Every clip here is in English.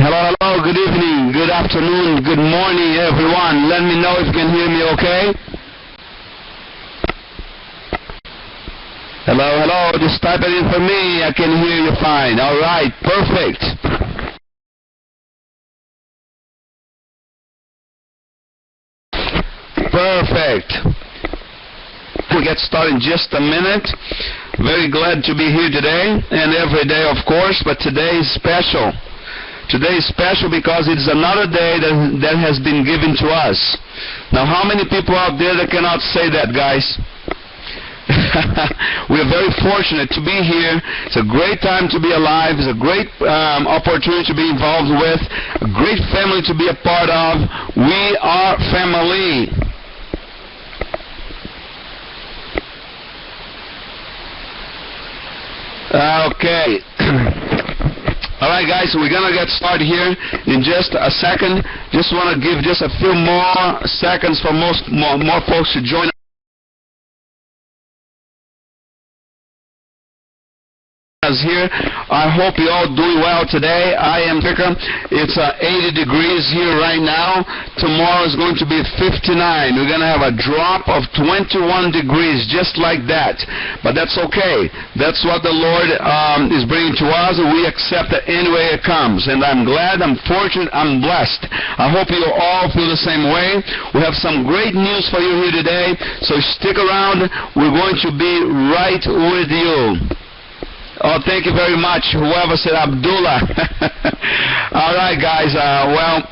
Hello, hello, good evening, good afternoon, good morning, everyone. Let me know if you can hear me okay. Hello, hello, just type it in for me. I can hear you fine. All right, perfect. Perfect. We'll get started in just a minute. Very glad to be here today, and every day, of course, but today is special. Today is special because it's another day that has been given to us. Now, how many people out there that cannot say that, guys? We are very fortunate to be here. It's a great time to be alive. It's a great opportunity to be involved with. A great family to be a part of. We are family. Okay. All right, guys, we're going to get started here in just a second. Just want to give just a few more seconds for more folks to join us here. I hope you all doing well today. I am Vicar. It's 80 degrees here right now. Tomorrow is going to be 59. We're going to have a drop of 21 degrees just like that. But that's okay. That's what the Lord is bringing to us. We accept it any way it comes. And I'm glad, I'm fortunate, I'm blessed. I hope you all feel the same way. We have some great news for you here today. So stick around. We're going to be right with you. Oh, thank you very much, whoever said Abdullah. All right, guys. Well,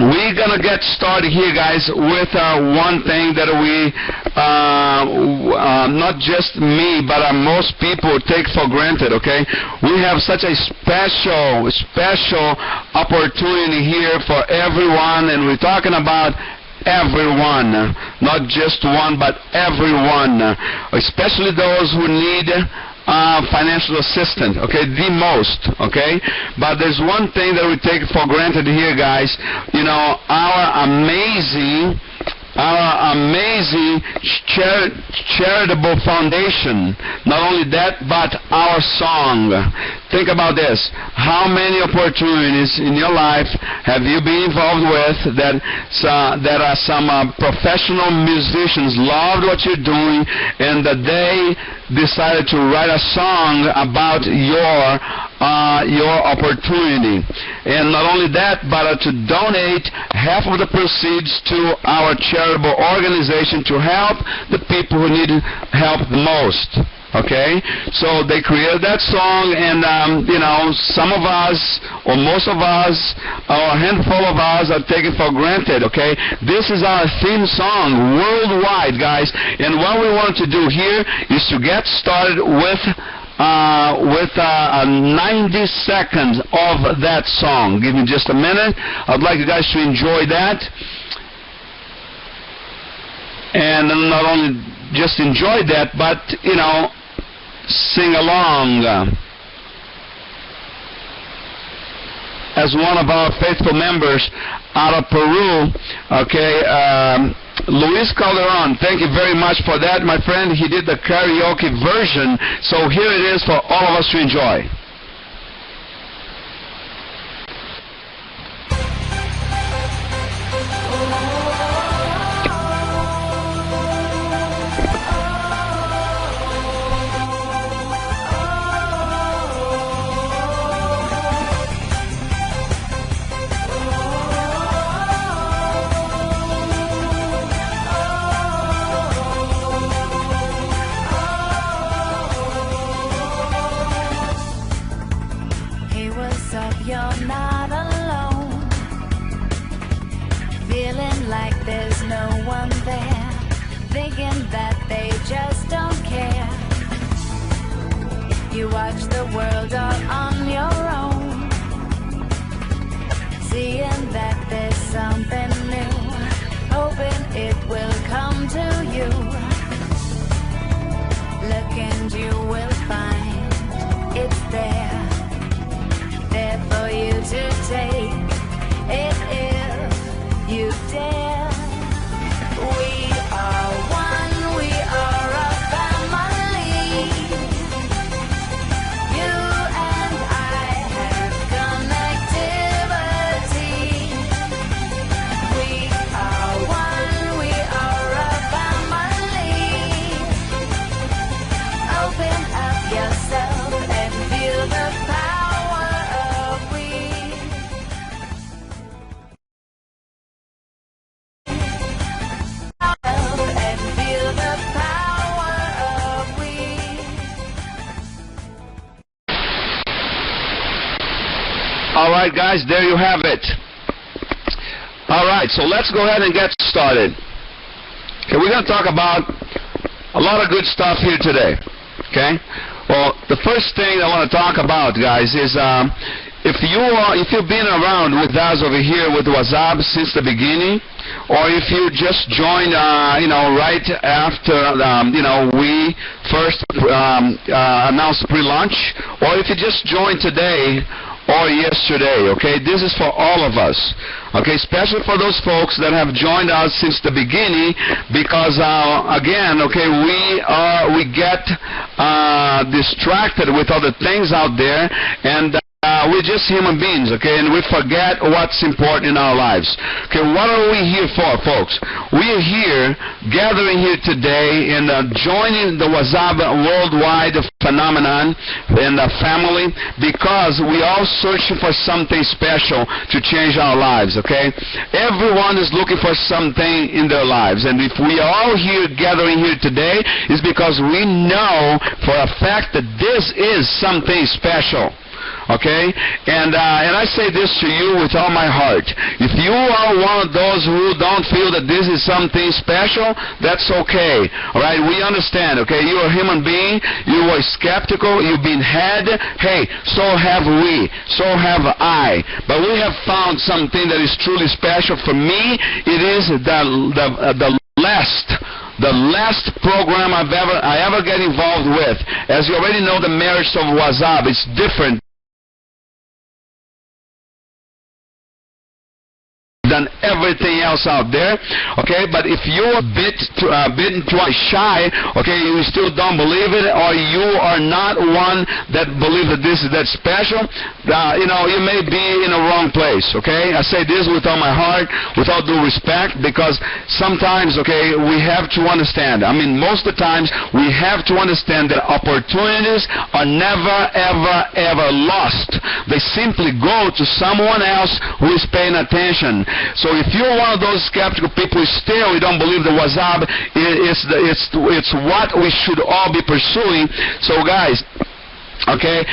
we're going to get started here, guys, with one thing that we, not just me, but most people take for granted, okay? We have such a special opportunity here for everyone, and we're talking about everyone, not just one, but everyone, especially those who need financial assistance, okay, the most, okay? But there's one thing that we take for granted here, guys. You know, our amazing charitable foundation. Not only that, but our song. Think about this. How many opportunities in your life have you been involved with that are some professional musicians loved what you're doing, and that they decided to write a song about your opportunity. And not only that, but to donate half of the proceeds to our charitable organization to help the people who need help the most. Okay, so they created that song, and you know, some of us, or most of us, or a handful of us are taken for granted. Okay, this is our theme song worldwide, guys. And what we want to do here is to get started with 90 seconds of that song. Give me just a minute. I'd like you guys to enjoy that, and not only just enjoy that, but you know, sing along. as one of our faithful members out of Peru. Okay, Luis Calderon, thank you very much for that, my friend. He did the karaoke version, so here it is for all of us to enjoy. You're not alone, feeling like there's no one there, thinking that they just don't care. You watch the world all on your own, seeing that there's something new, hoping it will come to you. Look and you will find it's there for you to take it if you dare. We are one, we are a family. You and I have connectivity. We are one, we are a family. Open up yourself and feel the power. All right, guys, there you have it. All right, so let's go ahead and get started. Okay, we're going to talk about a lot of good stuff here today. Okay? Well, the first thing I want to talk about, guys, is if you've been around with us over here with Wazzub since the beginning, or if you just joined, right after, we first announced pre-launch, or if you just joined today or yesterday, okay? This is for all of us, okay? Especially for those folks that have joined us since the beginning, because again, okay, we get distracted with other things out there, and we're just human beings, okay, and we forget what's important in our lives. Okay, what are we here for, folks? We are here, gathering here today and joining the Wazzub worldwide phenomenon and the family, because we are searching for something special to change our lives, okay? Everyone is looking for something in their lives, and if we are all here gathering here today, it's because we know for a fact that this is something special. Okay, and I say this to you with all my heart. If you are one of those who don't feel that this is something special, that's okay. All right, we understand. Okay, you're a human being. You are skeptical. You've been had. Hey, so have we. So have I. But we have found something that is truly special. For me, it is the last program I ever get involved with. As you already know, the marriage of Wazzub is different than everything else out there, okay? But if you're a bit twice shy, okay, you still don't believe it, or you are not one that believes that this is that special, you may be in a wrong place, okay? I say this with all my heart, with all due respect, because sometimes, okay, we have to understand. I mean, most of the times, we have to understand that opportunities are never, ever, ever lost. They simply go to someone else who is paying attention. So if you're one of those skeptical people, still you don't believe the Wazzub, it's what we should all be pursuing. So guys, okay,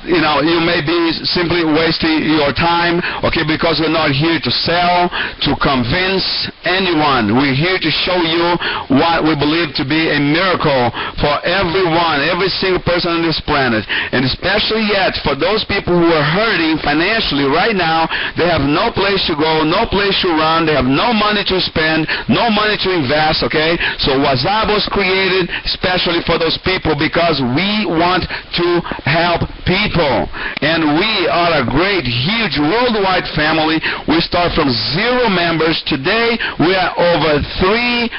you may be simply wasting your time, okay, because we're not here to sell, to convince anyone. We're here to show you what we believe to be a miracle for everyone, every single person on this planet, and especially yet for those people who are hurting financially right now. They have no place to go, no place to run, they have no money to spend, no money to invest, okay? So Wazzub was created especially for those people, because we want to to help people. And we are a great, huge, worldwide family. We start from 0 members. Today, we are over 3.4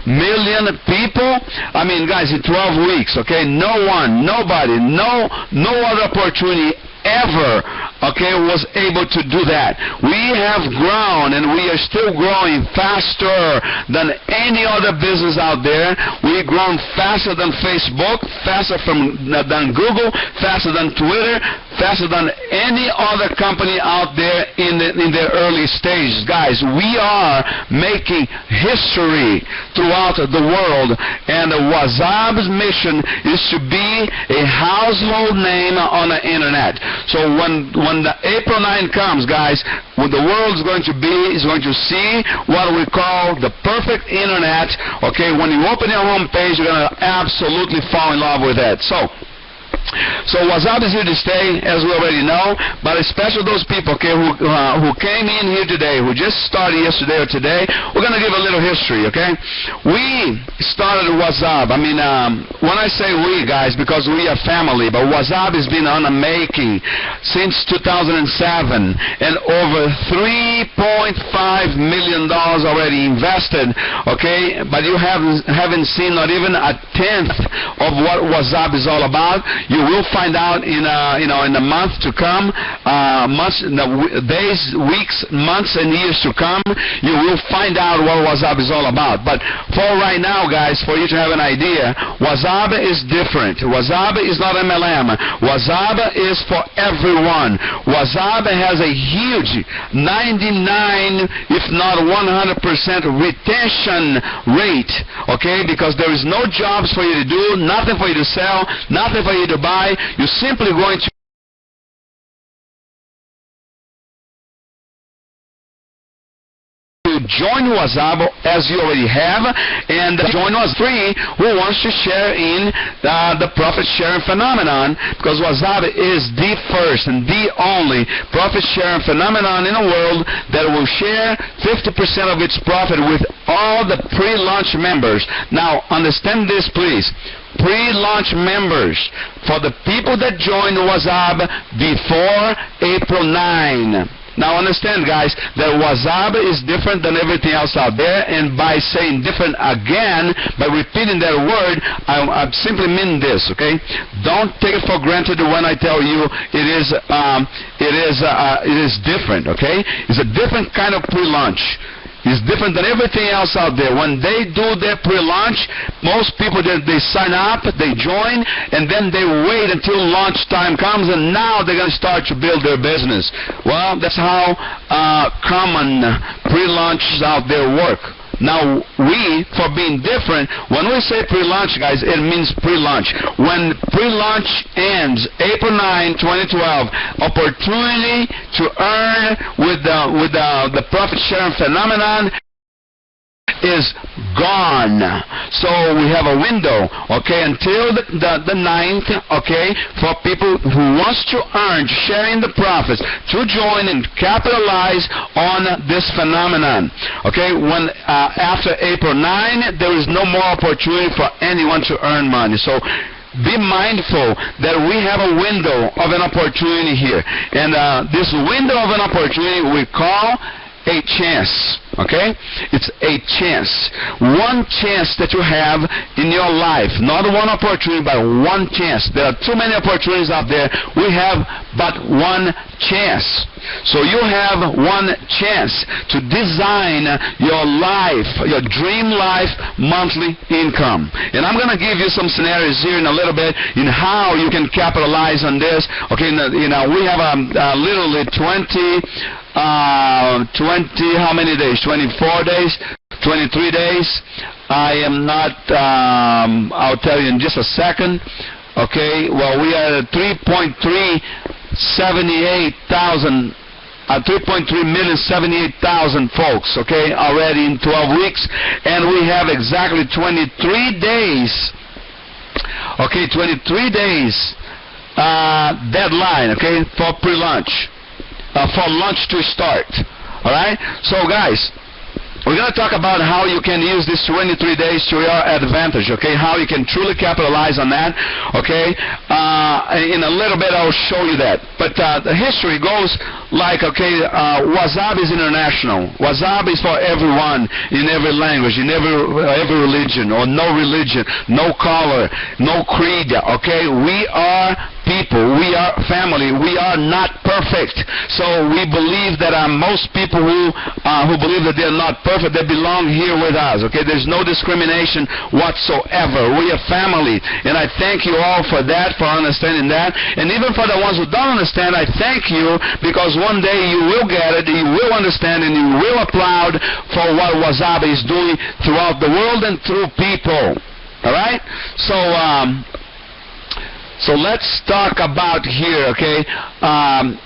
million people. I mean, guys, in 12 weeks, okay? Nobody, no other opportunity ever, okay, was able to do that. We have grown, and we are still growing faster than any other business out there. We've grown faster than Facebook, faster than Google, faster than Twitter, faster than any other company out there in their early stages. Guys, we are making history throughout the world, and Wazzub's mission is to be a household name on the internet. So when the April 9 comes, guys, what the world is going to see what we call the perfect internet. Okay, when you open your home page, you're going to absolutely fall in love with it. So Wazzub is here to stay, as we already know, but especially those people, okay, who came in here today, who just started yesterday or today. We're going to give a little history, okay? We started Wazzub. I mean, when I say we, guys, because we are family, but Wazzub has been on the making since 2007, and over $3.5 million already invested, okay? But you haven't seen not even a tenth of what Wazzub is all about. You will find out in the month to come, days, weeks, months, and years to come. You will find out what Wazzub is all about. But for right now, guys, for you to have an idea, Wazzub is different. Wazzub is not MLM. Wazzub is for everyone. Wazzub has a huge 99, if not 100% retention rate, okay? Because there is no jobs for you to do, nothing for you to sell, nothing for you to buy. You're simply going to join Wazzub, as you already have, and join us free who wants to share in the profit sharing phenomenon, because Wazzub is the first and the only profit sharing phenomenon in the world that will share 50% of its profit with all the pre-launch members. Now, understand this, please. Pre-launch members, for the people that join Wazzub before April 9. Now understand, guys, that Wazzub is different than everything else out there, and by saying different again, by repeating that word, I simply mean this, okay? Don't take it for granted when I tell you it is different, okay? It's a different kind of pre-launch. It's different than everything else out there. When they do their pre-launch, most people, they sign up, they join, and then they wait until launch time comes, and now they're going to start to build their business. Well, that's how common pre-launches out there work. Now, we, for being different, when we say pre-launch, guys, it means pre-launch. When pre-launch ends, April 9, 2012, opportunity to earn with the profit sharing phenomenon is gone. So we have a window, okay, until the 9th, okay, for people who wants to earn, sharing the profits, to join and capitalize on this phenomenon. Okay, when after April 9, there is no more opportunity for anyone to earn money. So be mindful that we have a window of an opportunity here, and this window of an opportunity we call a chance, okay? It's a chance. One chance that you have in your life. Not one opportunity, but one chance. There are too many opportunities out there. We have but one chance. So you have one chance to design your life, your dream life monthly income. And I'm going to give you some scenarios here in a little bit in how you can capitalize on this. Okay, we have literally 20, how many days? 24 days? 23 days? I am not, I'll tell you in just a second. Okay, well, we are at 3.378,000 folks, okay, already in 12 weeks, and we have exactly 23 days, okay, 23 days deadline, okay, for pre-launch, for launch to start, all right? So, guys, We're going to talk about how you can use these 23 days to your advantage, okay? How you can truly capitalize on that, okay? In a little bit, I'll show you that. But the history goes like, okay, Wazzub is international. Wazzub is for everyone, in every language, in every religion, or no religion, no color, no creed, okay? We are people. We are family. We are not perfect. So we believe that most people who believe that they're not perfect, they belong here with us. Okay, there's no discrimination whatsoever. We are family, and I thank you all for that, for understanding that. And even for the ones who don't understand, I thank you, because one day you will get it, you will understand, and you will applaud for what Wazzub is doing throughout the world and through people. All right, so let's talk about here, okay,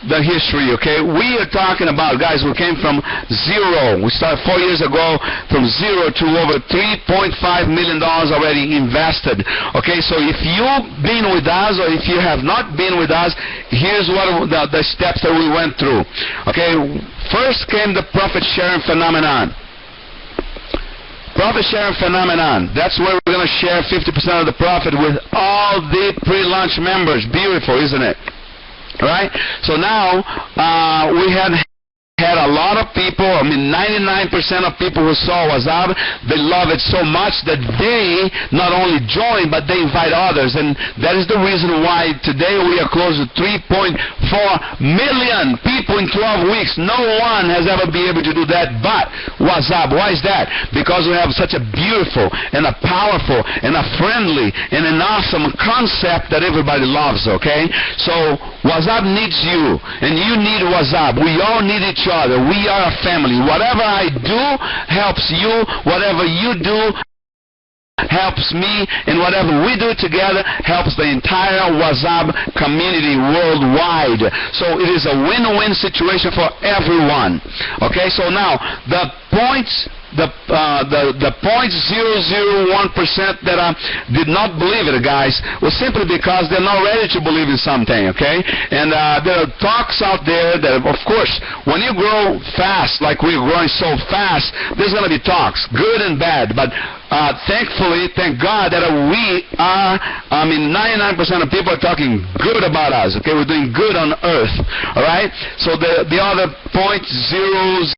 the history, okay. We are talking about, guys, we came from zero. We started 4 years ago from zero to over $3.5 million already invested, okay. So if you've been with us, or if you have not been with us, here's what the steps that we went through, okay. First came the profit sharing phenomenon. Profit sharing phenomenon. That's where we're going to share 50% of the profit with all the pre-launch members. Beautiful, isn't it? Right? So now we had a lot of people, 99% of people who saw Wazzub, they love it so much that they not only join, but they invite others. And that is the reason why today we are close to 3.4 million people in 12 weeks. No one has ever been able to do that but Wazzub. Why is that? Because we have such a beautiful and a powerful and a friendly and an awesome concept that everybody loves, okay? So Wazzub needs you, and you need Wazzub. We all need each other. We are a family. Whatever I do helps you. Whatever you do helps me, and whatever we do together helps the entire Wazzub community worldwide. So it is a win-win situation for everyone. Okay, so now the points, the 0.001% that did not believe it, guys, was simply because they're not ready to believe in something, okay? And there are talks out there that, of course, when you grow fast, like we're growing so fast, there's going to be talks, good and bad, but thankfully, thank God that we are, 99% of people are talking good about us, okay? We're doing good on earth, all right? So the other 0.001%,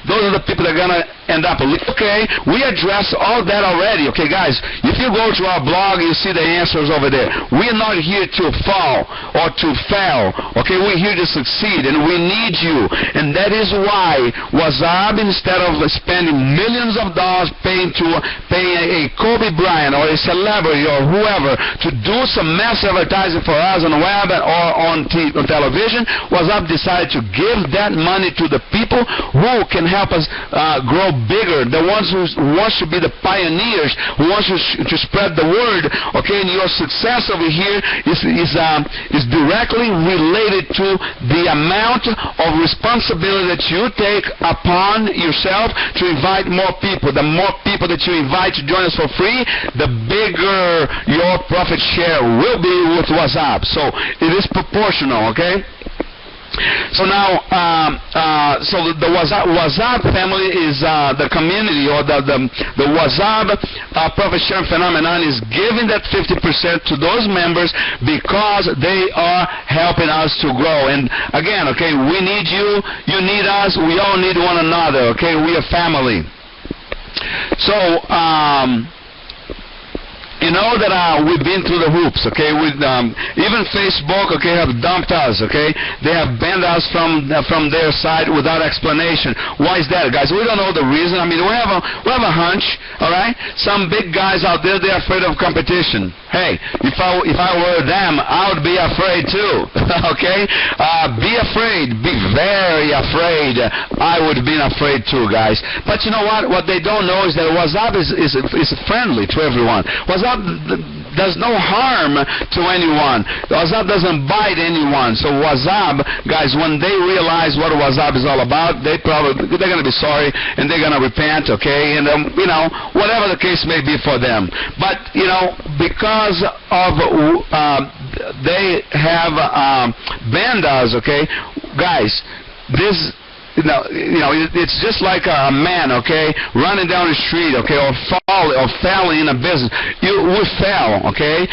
those are the people that are going to end up. Okay, we addressed all that already. Okay, guys, if you go to our blog, you see the answers over there. We're not here to fall or to fail. Okay, we're here to succeed, and we need you. And that is why Wazzub, instead of spending millions of dollars paying a Kobe Bryant or a celebrity or whoever to do some mass advertising for us on the web or on television, Wazzub decided to give that money to the people who can help us grow bigger, the ones who want to be the pioneers, who want to spread the word, okay? And your success over here is directly related to the amount of responsibility that you take upon yourself to invite more people. The more people that you invite to join us for free, the bigger your profit share will be with Wazzub. So it is proportional, okay? So now, so the Wazzub family is the community, or the Wazzub profit sharing phenomenon is giving that 50% to those members because they are helping us to grow. And again, okay, we need you, you need us, we all need one another, okay? We are family. So, you know that we've been through the hoops, okay? Even Facebook, okay, have dumped us, okay? They have banned us from their side without explanation. Why is that, guys? We don't know the reason. We have a hunch, all right? Some big guys out there, they're afraid of competition. Hey, if I were them, I would be afraid too, okay? Be afraid, be very afraid. I would have been afraid too, guys. But you know what? What they don't know is that Wazzub is friendly to everyone. Wazzub, does no harm to anyone. Wazzub doesn't bite anyone. So Wazzub, guys, when they realize what Wazzub is all about, they're going to be sorry and they're going to repent, okay? And whatever the case may be for them. But because of they have banned us, okay, guys, this. It's just like a man, okay, running down the street, okay, or falling in a business. We fell, okay,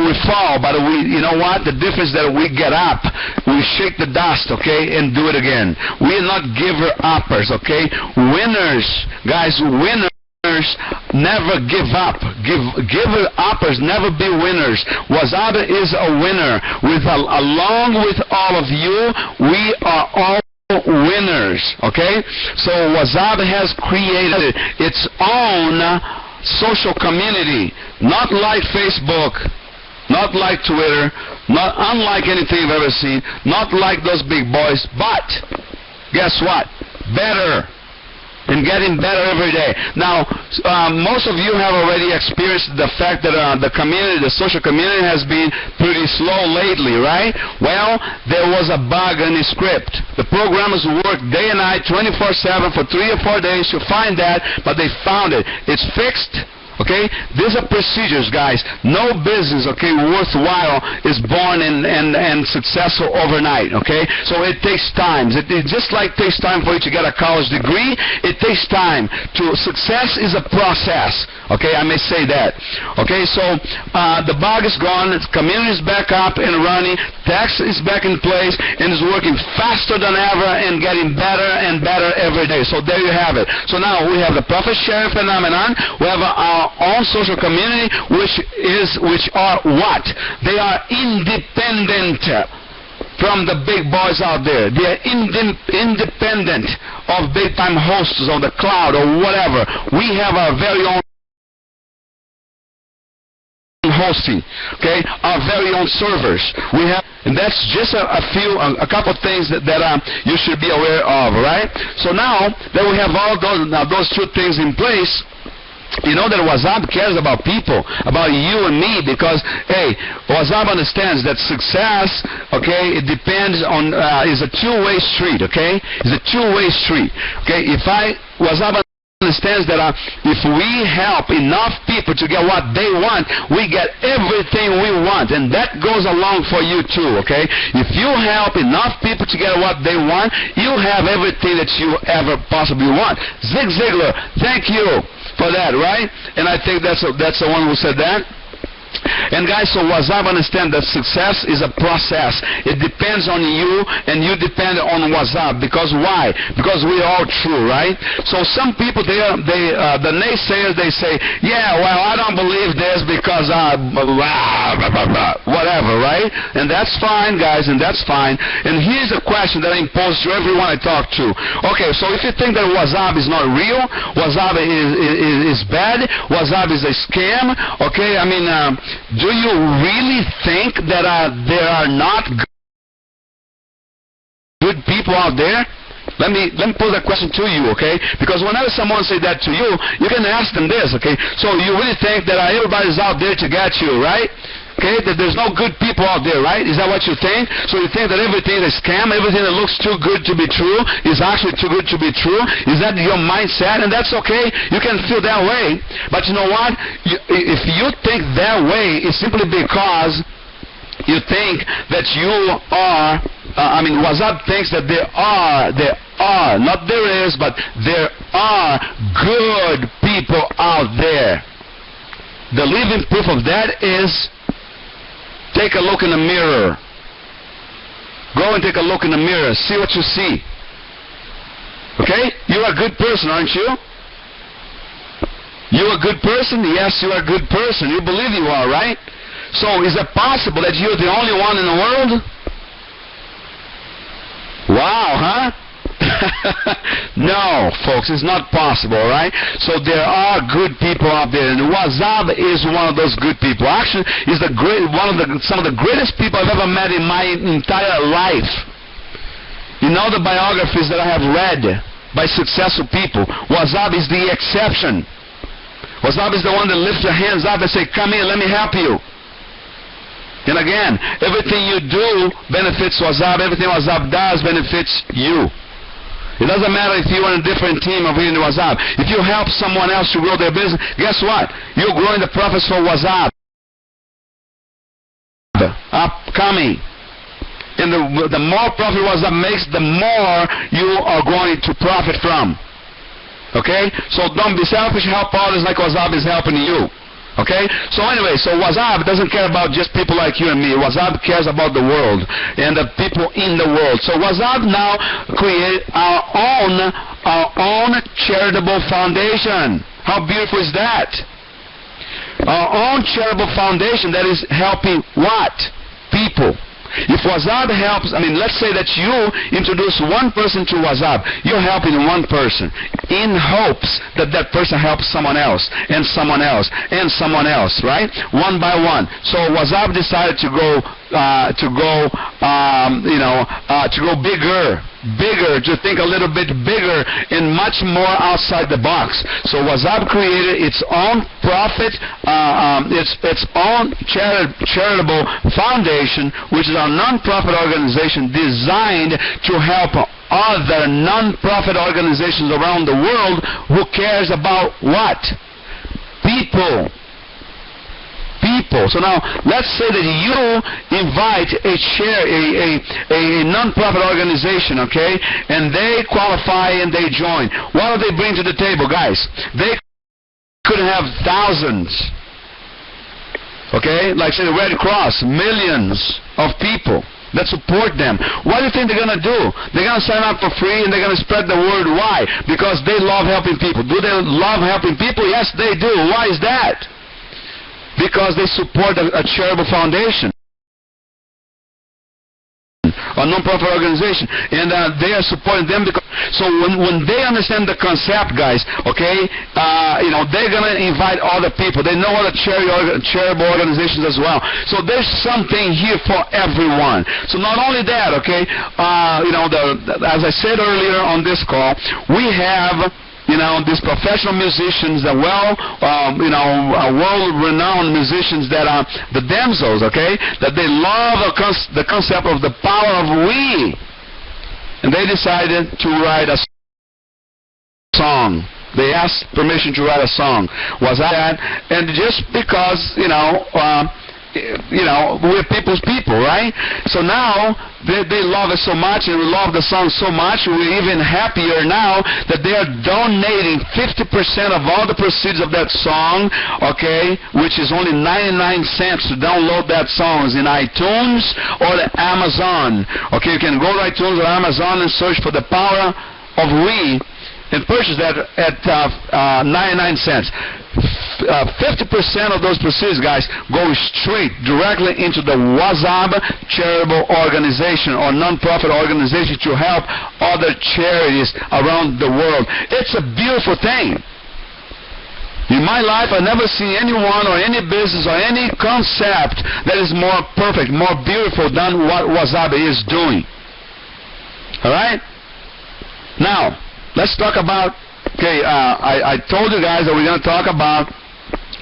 we fall, but you know what? The difference that we get up, we shake the dust, okay, and do it again. We're not giver-uppers, okay? Winners, guys, winners never give up. Giver-uppers never be winners. Wazzub is a winner. Along with all of you, we are all winners, okay? So Wazzub has created its own social community, not like Facebook, not like Twitter, not unlike anything you've ever seen, not like those big boys, but guess what? Better. And getting better every day. Now, most of you have already experienced the fact that the social community has been pretty slow lately, right? Well, there was a bug in the script. The programmers worked day and night, 24/7 for 3 or 4 days to find that, but they found it. It's fixed. Okay, these are procedures, guys. No business, okay, worthwhile is born and successful overnight. Okay, so it takes time. It just like takes time for you to get a college degree. It takes time. Success is a process. Okay, I may say that. Okay, so the bug is gone. The community is back up and running. Tax is back in place and is working faster than ever and getting better and better every day. So there you have it. So now we have the profit sharing phenomenon. We have our own social community, which are what? They are independent from the big boys out there. They are independent of big-time hosts on the cloud or whatever. We have our very own hosting, okay, our very own servers. We have, and that's just a couple of things that you should be aware of, right? So now that we have all those two things in place, you know that Wazzub cares about people, about you and me, because, hey, Wazzub understands that success, okay, it depends on, is a two-way street, okay? It's a two-way street, okay? Wazzub understands that if we help enough people to get what they want, we get everything we want, and that goes along for you too, okay? If you help enough people to get what they want, you have everything that you ever possibly want. Zig Ziglar, thank you for that, right? And I think that's the one who said that. And guys, so Wazzub understand that success is a process. It depends on you, and you depend on Wazzub. Because why? Because we're all true, right? So some people, the naysayers, they say, yeah, well, I don't believe this because whatever, right? And that's fine, guys, and that's fine. And here's a question that I impose to everyone I talk to. Okay, so if you think that Wazzub is not real, Wazzub is bad, Wazzub is a scam, okay, I mean, do you really think that there are not good people out there? Let me pose that question to you, okay? Because whenever someone says that to you, you can ask them this, okay? So you really think that everybody's out there to get you, right? Okay, that there's no good people out there, right? Is that what you think? So you think that everything is a scam, everything that looks too good to be true is actually too good to be true? Is that your mindset? And that's okay. You can feel that way. But you know what? If you think that way, it's simply because you think that you are, Wazzub thinks that there are, not there is, but there are good people out there. The living proof of that is, take a look in the mirror. Go and take a look in the mirror. See what you see. Okay? You're a good person, aren't you? You're a good person? Yes, you're a good person. You believe you are, right? So is it possible that you're the only one in the world? Wow, huh? No, folks, it's not possible, right? So there are good people out there, and Wazzub is one of those good people. Actually, is some of the greatest people I've ever met in my entire life. You know the biographies that I have read by successful people. Wazzub is the exception. Wazzub is the one that lifts your hands up and say, come here, let me help you. And again, everything you do benefits Wazzub. Everything Wazzub does benefits you. It doesn't matter if you're on a different team over here in Wazzub. If you help someone else to grow their business, guess what? You're growing the profits for Wazzub. Upcoming. And the more profit Wazzub makes, the more you are going to profit from. Okay? So don't be selfish. Help others like Wazzub is helping you. Okay? So anyway, so Wazzub doesn't care about just people like you and me. Wazzub cares about the world and the people in the world. So Wazzub now create our own charitable foundation. How beautiful is that? Our own charitable foundation that is helping what? People. If Wazzub helps, let's say that you introduce one person to Wazzub, you're helping one person in hopes that that person helps someone else, and someone else, and someone else, right? One by one. So Wazzub decided to go bigger, to think a little bit bigger and much more outside the box. So Wazzub created its own profit, its own charitable foundation, which is a non-profit organization designed to help other non-profit organizations around the world who cares about what? People. So now, let's say that you invite a non-profit organization, okay, and they qualify and they join. What do they bring to the table, guys? They could have thousands, okay, like say the Red Cross, millions of people that support them. What do you think they're going to do? They're going to sign up for free and they're going to spread the word. Why? Because they love helping people. Do they love helping people? Yes, they do. Why is that? Because they support a charitable foundation, a non-profit organization, and they are supporting them. So when they understand the concept, guys, okay, they're gonna invite other people. They know other charitable organizations as well. So there's something here for everyone. So not only that, okay, as I said earlier on this call, we have these professional musicians, the world-renowned musicians that are the damsels, okay, that they love the concept of the power of we. And they decided to write a song. They asked permission to write a song. Was that? And just because, we're people's people, right? So now they love it so much, and we love the song so much, we're even happier now that they are donating 50% of all the proceeds of that song, okay, which is only 99 cents to download that song in iTunes or Amazon. Okay, you can go to iTunes or Amazon and search for the power of we and purchase that at 99 cents. 50% of those proceeds, guys, go straight directly into the Wazzub charitable organization or non-profit organization to help other charities around the world. It's a beautiful thing. In my life, I've never seen anyone or any business or any concept that is more perfect, more beautiful than what Wazzub is doing. All right? Now, let's talk about, I told you guys that we're going to talk about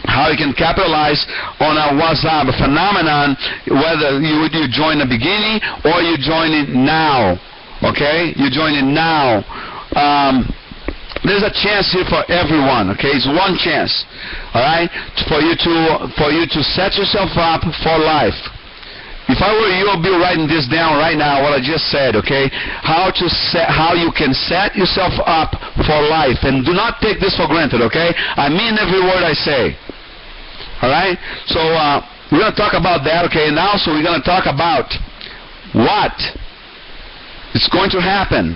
how you can capitalize on a Wazzub phenomenon, whether you join the beginning or you join it now. Okay? You join it now. There's a chance here for everyone, okay? It's one chance, all right, for you to set yourself up for life. If I were you, I'll be writing this down right now, what I just said, okay? How you can set yourself up for life. And do not take this for granted, okay? I mean every word I say. All right? So we're going to talk about that, okay? And also we're going to talk about what is going to happen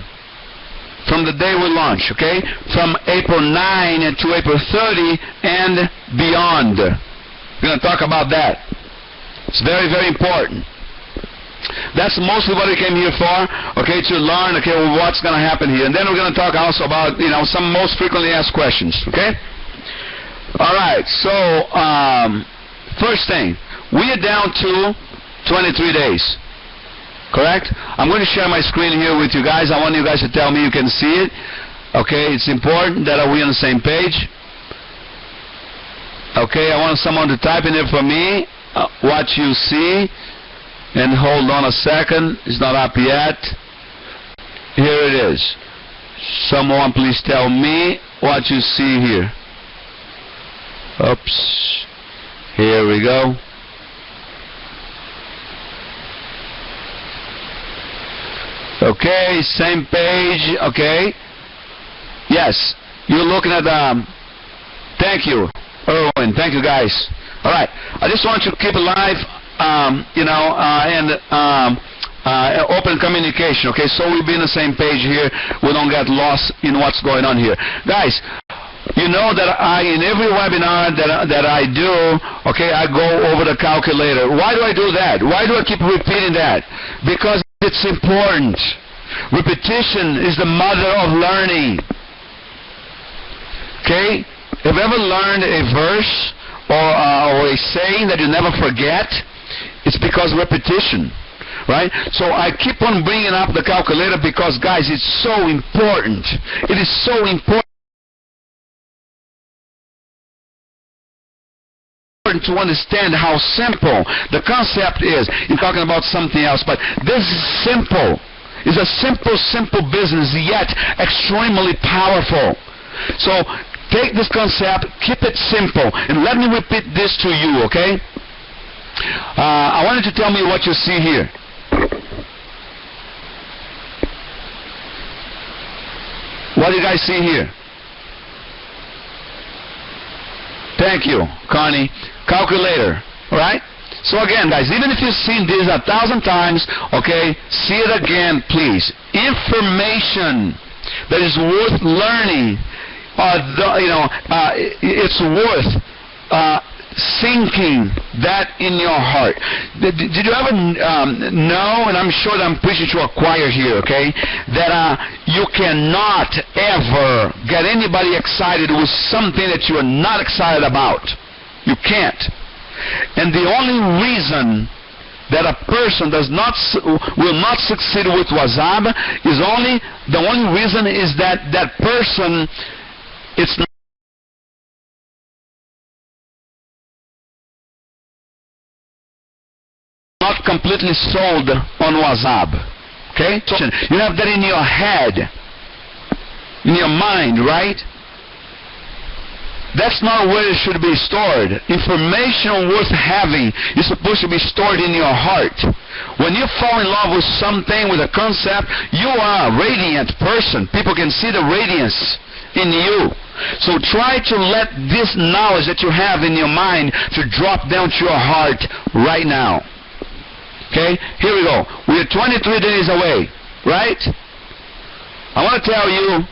from the day we launch, okay? From April 9 to April 30 and beyond. We're going to talk about that. It's very, very important. That's mostly what we came here for, okay, to learn, okay, what's going to happen here. And then we're going to talk also about, some most frequently asked questions, okay? All right, so first thing, we are down to 23 days, correct? I'm going to share my screen here with you guys. I want you guys to tell me you can see it, okay? It's important that we're on the same page. Okay, I want someone to type in it for me what you see. And hold on a second. It's not up yet. Here it is. Someone please tell me what you see here. Oops. Here we go. Okay, same page. Okay. Yes, you're looking at thank you, Erwin. Thank you, guys. All right. I just want you to keep it live, and open communication. Okay, so we'll be on the same page here. We don't get lost in what's going on here, guys. You know that in every webinar that I do, okay, I go over the calculator. Why do I do that? Why do I keep repeating that? Because it's important. Repetition is the mother of learning. Okay? Have you ever learned a verse or a saying that you never forget? It's because repetition. Right? So I keep on bringing up the calculator because, guys, it's so important. It is so important to understand how simple the concept is. You're talking about something else, but this is simple. It's a simple business, yet extremely powerful. So take this concept, keep it simple, and let me repeat this to you, okay? I want you to tell me what you see here. What do you guys see here? Thank you, Connie. Calculator, all right? So again, guys, even if you've seen this 1,000 times, okay, see it again, please. Information that is worth learning, it's worth sinking that in your heart. Did you ever know, and I'm sure that I'm preaching to a choir here, okay, that you cannot ever get anybody excited with something that you are not excited about. You can't. And the only reason that a person will not succeed with Wazzub is the only reason is that that person it's not completely sold on Wazzub. Okay? So you have that in your head, in your mind, right? That's not where it should be stored. Information worth having is supposed to be stored in your heart. When you fall in love with something, with a concept, you are a radiant person. People can see the radiance in you. So try to let this knowledge that you have in your mind to drop down to your heart right now. Okay? Here we go. We are 23 days away, right? I want to tell you,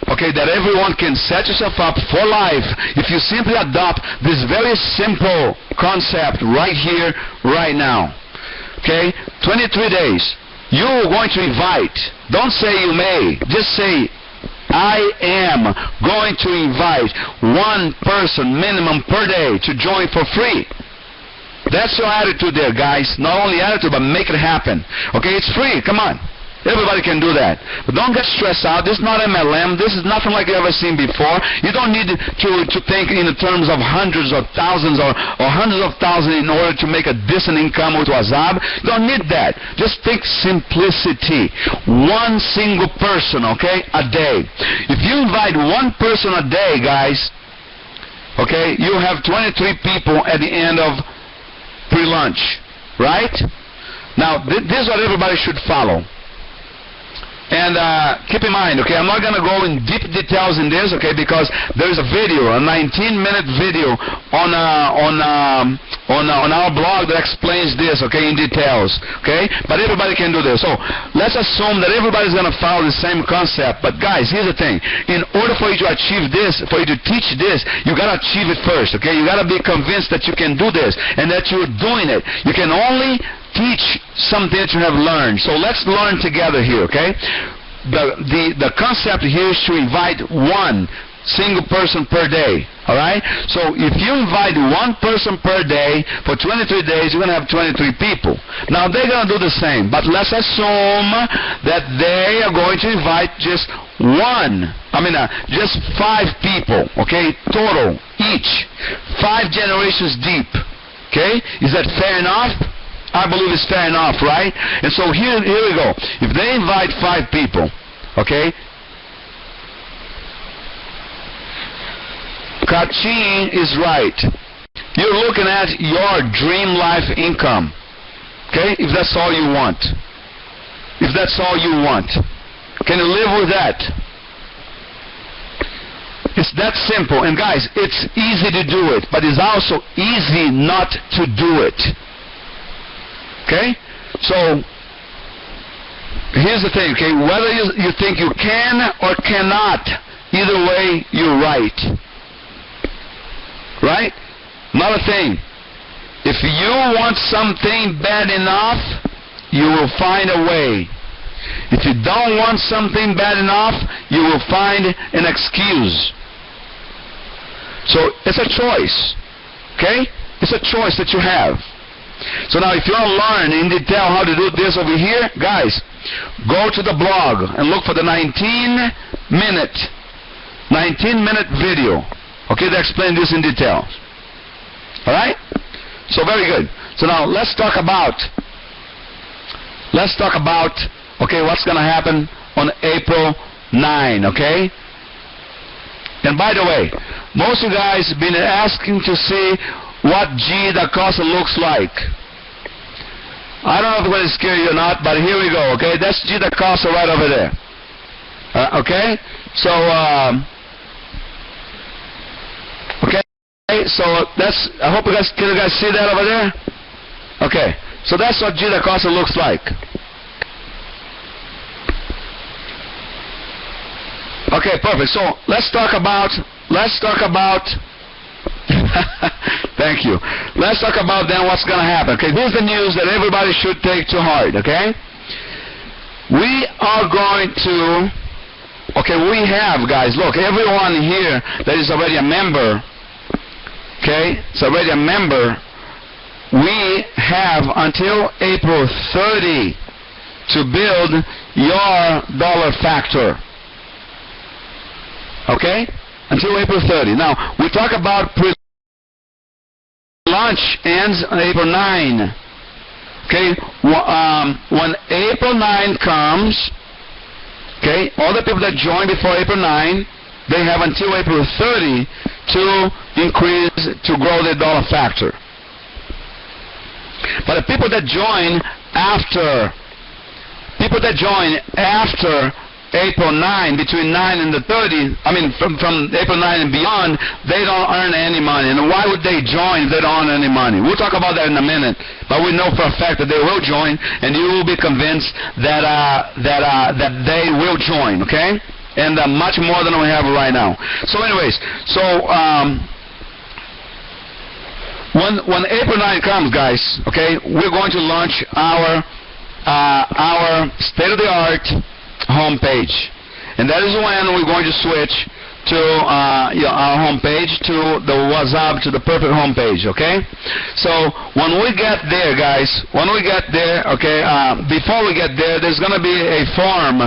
okay, that everyone can set yourself up for life if you simply adopt this very simple concept right here, right now. Okay? 23 days. You're going to invite. Don't say you may. Just say, I am going to invite one person minimum per day to join for free. That's your attitude there, guys. Not only attitude, but make it happen. Okay? It's free. Come on. Everybody can do that. But don't get stressed out. This is not MLM. This is nothing like you've ever seen before. You don't need to think in the terms of hundreds or thousands or hundreds of thousands in order to make a decent income with Wazzub. You don't need that. Just think simplicity. One single person, okay, a day. If you invite one person a day, guys, okay, you have 23 people at the end of pre-lunch, right? Now, this is what everybody should follow. And keep in mind, okay, I'm not going to go in deep details in this, okay, because there is a video, a 19-minute video on our blog that explains this, okay, in details, okay? But everybody can do this. So let's assume that everybody's going to follow the same concept. But guys, here's the thing: in order for you to achieve this, for you to teach this, you got to achieve it first, okay? You got to be convinced that you can do this and that you're doing it. You can only teach something that you have learned. So let's learn together here, okay? The concept here is to invite one single person per day, all right? So if you invite one person per day for 23 days, you're going to have 23 people. Now they're going to do the same, but let's assume that they are going to invite just just 5 people, okay, total, each, 5 generations deep, okay? Is that fair enough? I believe it's fair enough, right? And so here we go. If they invite 5 people, okay, Kachin is right. You're looking at your dream life income, okay, if that's all you want. If that's all you want. Can you live with that? It's that simple. And guys, it's easy to do it, but it's also easy not to do it. Okay? So, here's the thing, okay? Whether you think you can or cannot, either way, you're right. Right? Another thing. If you want something bad enough, you will find a way. If you don't want something bad enough, you will find an excuse. So it's a choice. Okay? It's a choice that you have. So now if you want to learn in detail how to do this over here, guys, go to the blog and look for the 19-minute video. Okay, they explain this in detail. Alright? So very good. So now let's talk about okay, what's going to happen on April 9, okay? And by the way, most of you guys have been asking to see what G da Costa looks like. I don't know if it's going to scare you or not, but here we go, okay? That's G da Costa right over there. Okay? So, okay? So that's, I hope can you guys see that over there? Okay. So that's what G da Costa looks like. Okay, perfect. So let's talk about thank you. Let's talk about then what's going to happen. Okay, here's the news that everybody should take to heart, okay? We are going to, okay, we have, guys, look, everyone here that is already a member, okay, it's already a member, we have until April 30 to build your dollar factor. Okay? Until April 30. Now, we talk about pre-launch ends on April 9. Okay? When April 9 comes, okay, all the people that join before April 9, they have until April 30 to grow their dollar factor. But the people that join after April 9, between 9 and the 30, from April 9 and beyond, they don't earn any money. And why would they join if they don't earn any money? We'll talk about that in a minute. But we know for a fact that they will join, and you will be convinced that they will join, okay? And much more than we have right now. So anyways, when April 9 comes, guys, okay, we're going to launch our state-of-the-art homepage, and that is when we're going to switch to our homepage, to the Wazzub, to the perfect homepage. Okay, so when we get there, guys, okay, before we get there, there's going to be a form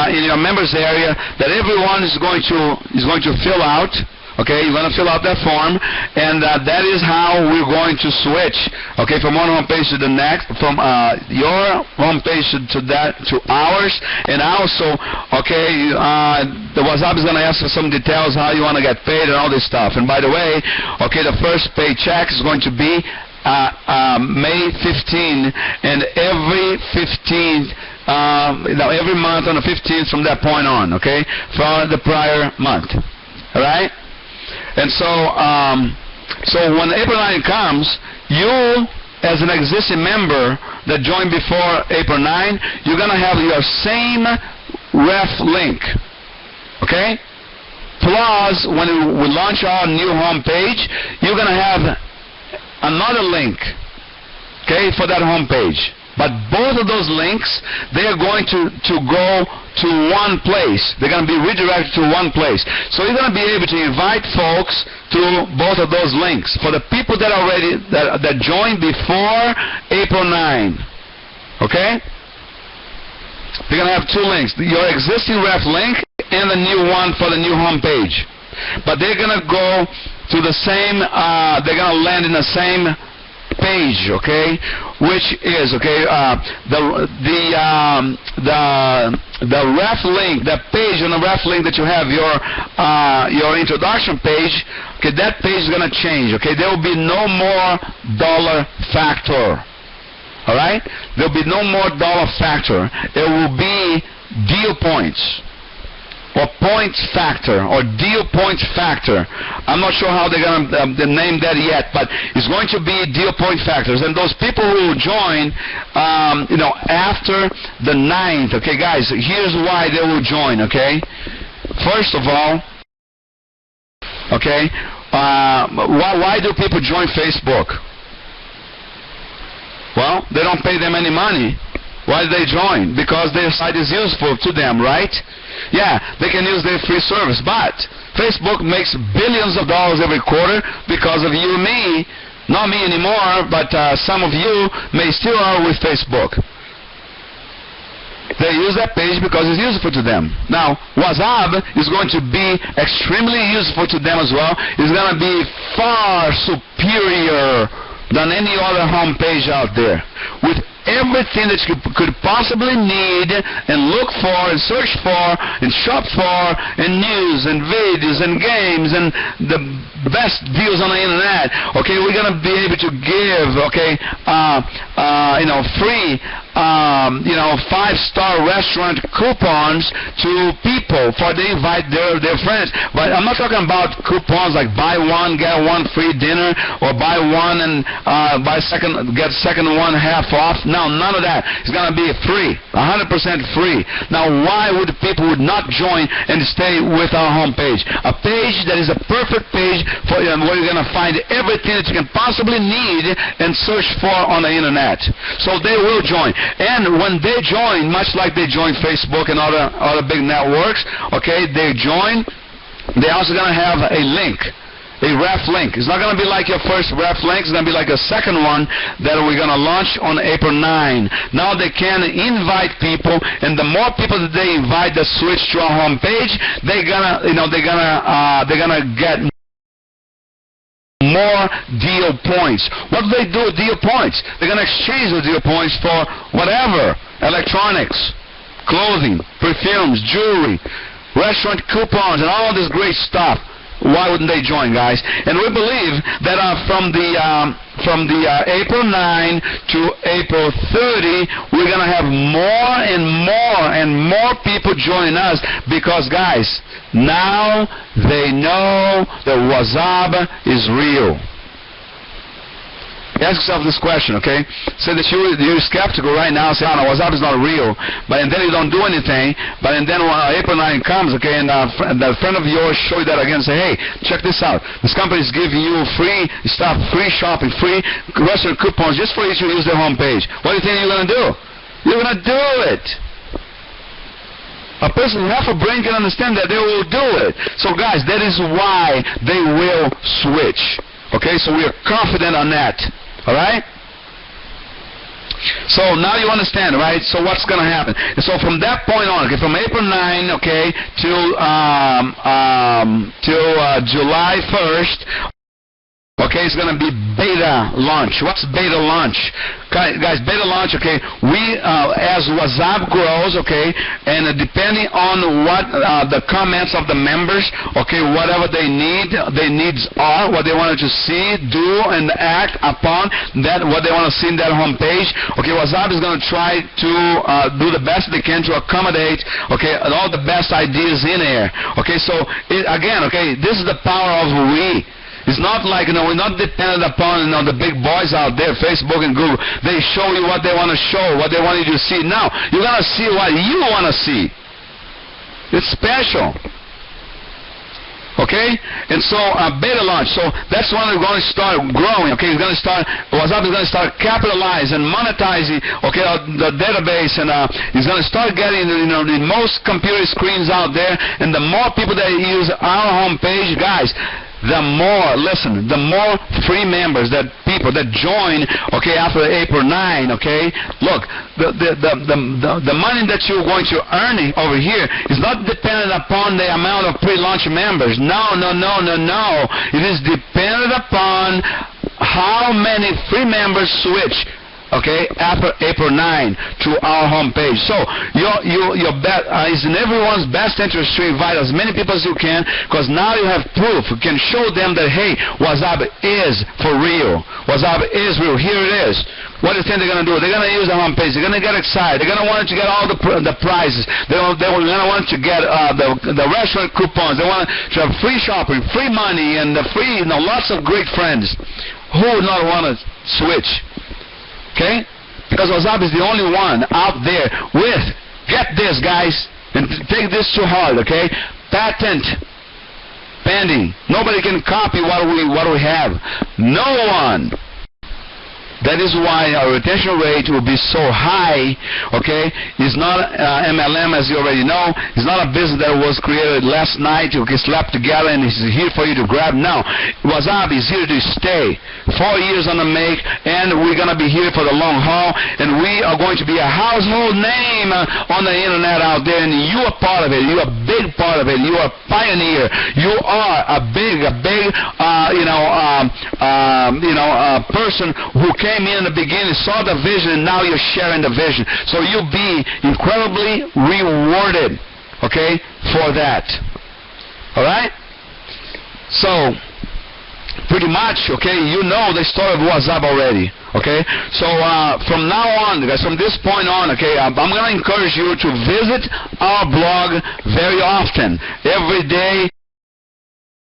in your members area that everyone is going to fill out. Okay, you're going to fill out that form, and that is how we're going to switch, okay, from one homepage to the next, from your homepage to ours, and also, okay, the Wazzub is going to ask for some details, how you want to get paid and all this stuff. And by the way, okay, the first paycheck is going to be May 15, and every 15th, every month on the 15th from that point on, okay, for the prior month. All right? And so when April 9 comes, you, as an existing member that joined before April 9, you're going to have your same ref link. Okay? Plus, when we launch our new homepage, you're going to have another link, okay, for that homepage. But both of those links, they are going to go to one place. They're going to be redirected to one place. So you're going to be able to invite folks to both of those links. For the people that that joined before April 9. Okay? They're going to have two links, your existing ref link and the new one for the new homepage. But they're going to go to the same, they're going to land in the same page, okay, which is, okay, the ref link, the page on the ref link that you have, your introduction page, okay, that page is going to change, okay. There will be no more dollar factor. All right? There will be no more dollar factor. It will be deal points, or points factor, or deal points factor. I'm not sure how they're going to name that yet, but it's going to be deal point factors. And those people who will join, after the 9th, okay, guys, here's why they will join, okay? First of all, okay, why do people join Facebook? Well, they don't pay them any money. Why do they join? Because their site is useful to them, right? Yeah, they can use their free service, but Facebook makes billions of dollars every quarter because of you and me. Not me anymore, but some of you may still are with Facebook. They use that page because it's useful to them. Now, Wazzub is going to be extremely useful to them as well. It's going to be far superior than any other homepage out there, with everything that you could possibly need and look for and search for and shop for, and news and videos and games and the best deals on the internet. Okay, we're going to be able to give, okay, free 5-star restaurant coupons to people for they invite their friends. But I'm not talking about coupons like buy one get one free dinner, or buy one and get second one half off. No, none of that. It's going to be free, 100% free. Now, why would people would not join and stay with our homepage? A page that is a perfect page for where you're going to find everything that you can possibly need and search for on the internet. So they will join. And when they join, much like they join Facebook and other big networks, okay, they join, they're also going to have a link, a ref link. It's not going to be like your first ref link. It's going to be like a second one that we're going to launch on April 9. Now they can invite people, and the more people that they invite that switch to our homepage, they're gonna get more deal points. What do they do with deal points? They're going to exchange the deal points for whatever, electronics, clothing, perfumes, jewelry, restaurant coupons, and all this great stuff. Why wouldn't they join, guys? And we believe that from the April 9 to April 30, we're going to have more and more and more people join us, because, guys, now they know that Wazzub is real. Ask yourself this question, okay? Say that you're skeptical right now, say, oh, no, Wazzub is not real, and then you don't do anything, and then when April 9 comes, okay, and a friend of yours show you that again, say, hey, check this out. This company is giving you free stuff, free shopping, free restaurant coupons just for you to use their homepage. What do you think you're going to do? You're going to do it. A person with half a brain can understand that they will do it. So, guys, that is why they will switch. Okay, so we are confident on that. All right? So now you understand, right? So what's going to happen? And so from that point on, okay, from April 9, okay, till July 1st, okay, it's going to be beta launch. What's beta launch? Guys, beta launch, okay, we, as Wazzub grows, okay, and depending on what the comments of the members, okay, whatever they needs are, what they wanted to see, do, and act upon, that what they want to see in that homepage, okay, Wazzub is going to try to do the best they can to accommodate, okay, all the best ideas in there. Okay, so, again, okay, this is the power of we. It's not like, we're not dependent upon, the big boys out there, Facebook and Google. They show you what they want to show, what they want you to see. Now, you're going to see what you want to see. It's special. Okay? And so, beta launch. So, that's when we're going to start growing. Okay? It's going to start, Wazzub is going to start capitalizing, monetizing, okay, the database, and it's going to start getting, the most computer screens out there, and the more people that use our homepage, guys, the more, listen, the more free members, that people that join, okay, after April 9, okay, look, the money that you're going to earn over here is not dependent upon the amount of pre-launch members. No. It is dependent upon how many free members switch, okay, after April 9 to our homepage. So your bet is in everyone's best interest to invite as many people as you can, because now you have proof. You can show them that, hey, Wazzub is for real. Wazzub is real. Here it is. What do you think they're going to do? They're going to use the homepage. They're going to get excited. They're going to want to get all the prizes. They're going to want to get the restaurant coupons. They want to have free shopping, free money, and free, lots of great friends. Who would not want to switch? Okay? Because Wazzub is the only one out there with, get this, guys, and take this to heart, okay? Patent pending. Nobody can copy what we have. No one. That is why our retention rate will be so high, okay? It's not MLM, as you already know. It's not a business that was created last night, okay, slapped together, and it's here for you to grab. No. Wazzub is here to stay. 4 years on the make, and we're going to be here for the long haul, and we are going to be a household name on the internet out there, and you are part of it. You are a big part of it. You are a pioneer. You are a big person who came in the beginning, saw the vision, and now you're sharing the vision. So you'll be incredibly rewarded, okay, for that. All right? So, pretty much, okay, you know the story of Wazzub already. Okay? So, from now on, guys, from this point on, okay, I'm going to encourage you to visit our blog very often, every day,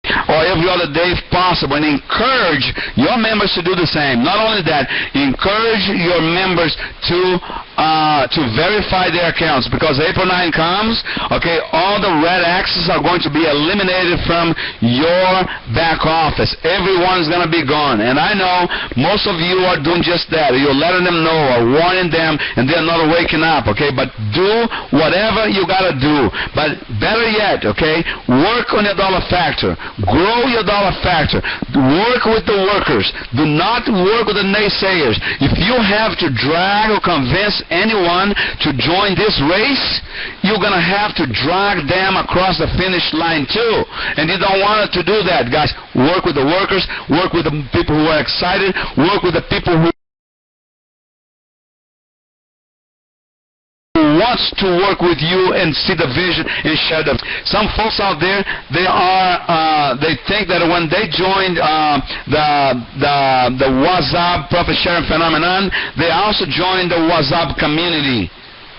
or every other day if possible, and encourage your members to do the same. Not only that, encourage your members to verify their accounts, because April 9 comes, okay, all the red X's are going to be eliminated from your back office. Everyone's going to be gone, and I know most of you are doing just that. You're letting them know or warning them, and they're not waking up, okay, but do whatever you got to do. But better yet, okay, work on your dollar factor. Grow your dollar factor. Work with the workers. Do not work with the naysayers. If you have to drag or convince anyone to join this race, you're going to have to drag them across the finish line too. And you don't want to do that, guys. Work with the workers. Work with the people who are excited. Work with the people who wants to work with you and see the vision and share them. Some folks out there, they think that when they joined the Wazzub profit sharing phenomenon, they also joined the Wazzub community.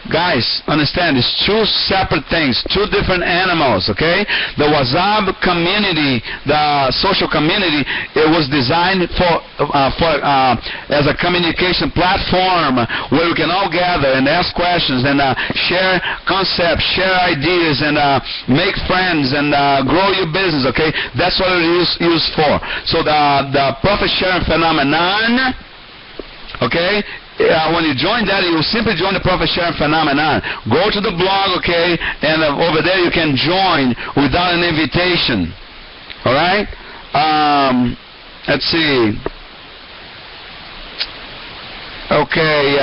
Guys, understand, it's two separate things, two different animals, okay? The Wazzub community, the social community, it was designed as a communication platform where we can all gather and ask questions and share concepts, share ideas, and make friends and grow your business, okay? That's what it is used for. So the profit sharing phenomenon, okay? When you join that, you will simply join the profit sharing phenomenon. Go to the blog, okay, and over there you can join without an invitation. All right? Let's see. Okay.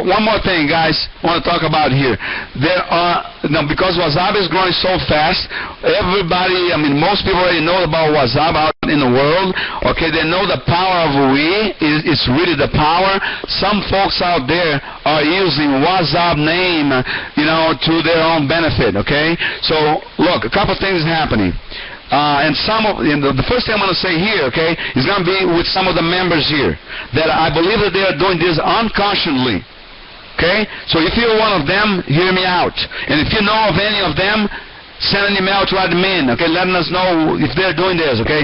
One more thing, guys. I want to talk about here. Because Wazzub is growing so fast, everybody, most people already know about Wazzub out in the world. Okay, they know the power of we. It's really the power. Some folks out there are using Wazzub name, to their own benefit. Okay, so look, a couple things happening. And the first thing I'm going to say here, okay, is going to be with some of the members here, that I believe that they are doing this unconsciously. Okay, so if you're one of them, hear me out. And if you know of any of them, send an email to admin, okay, letting us know if they're doing this, okay.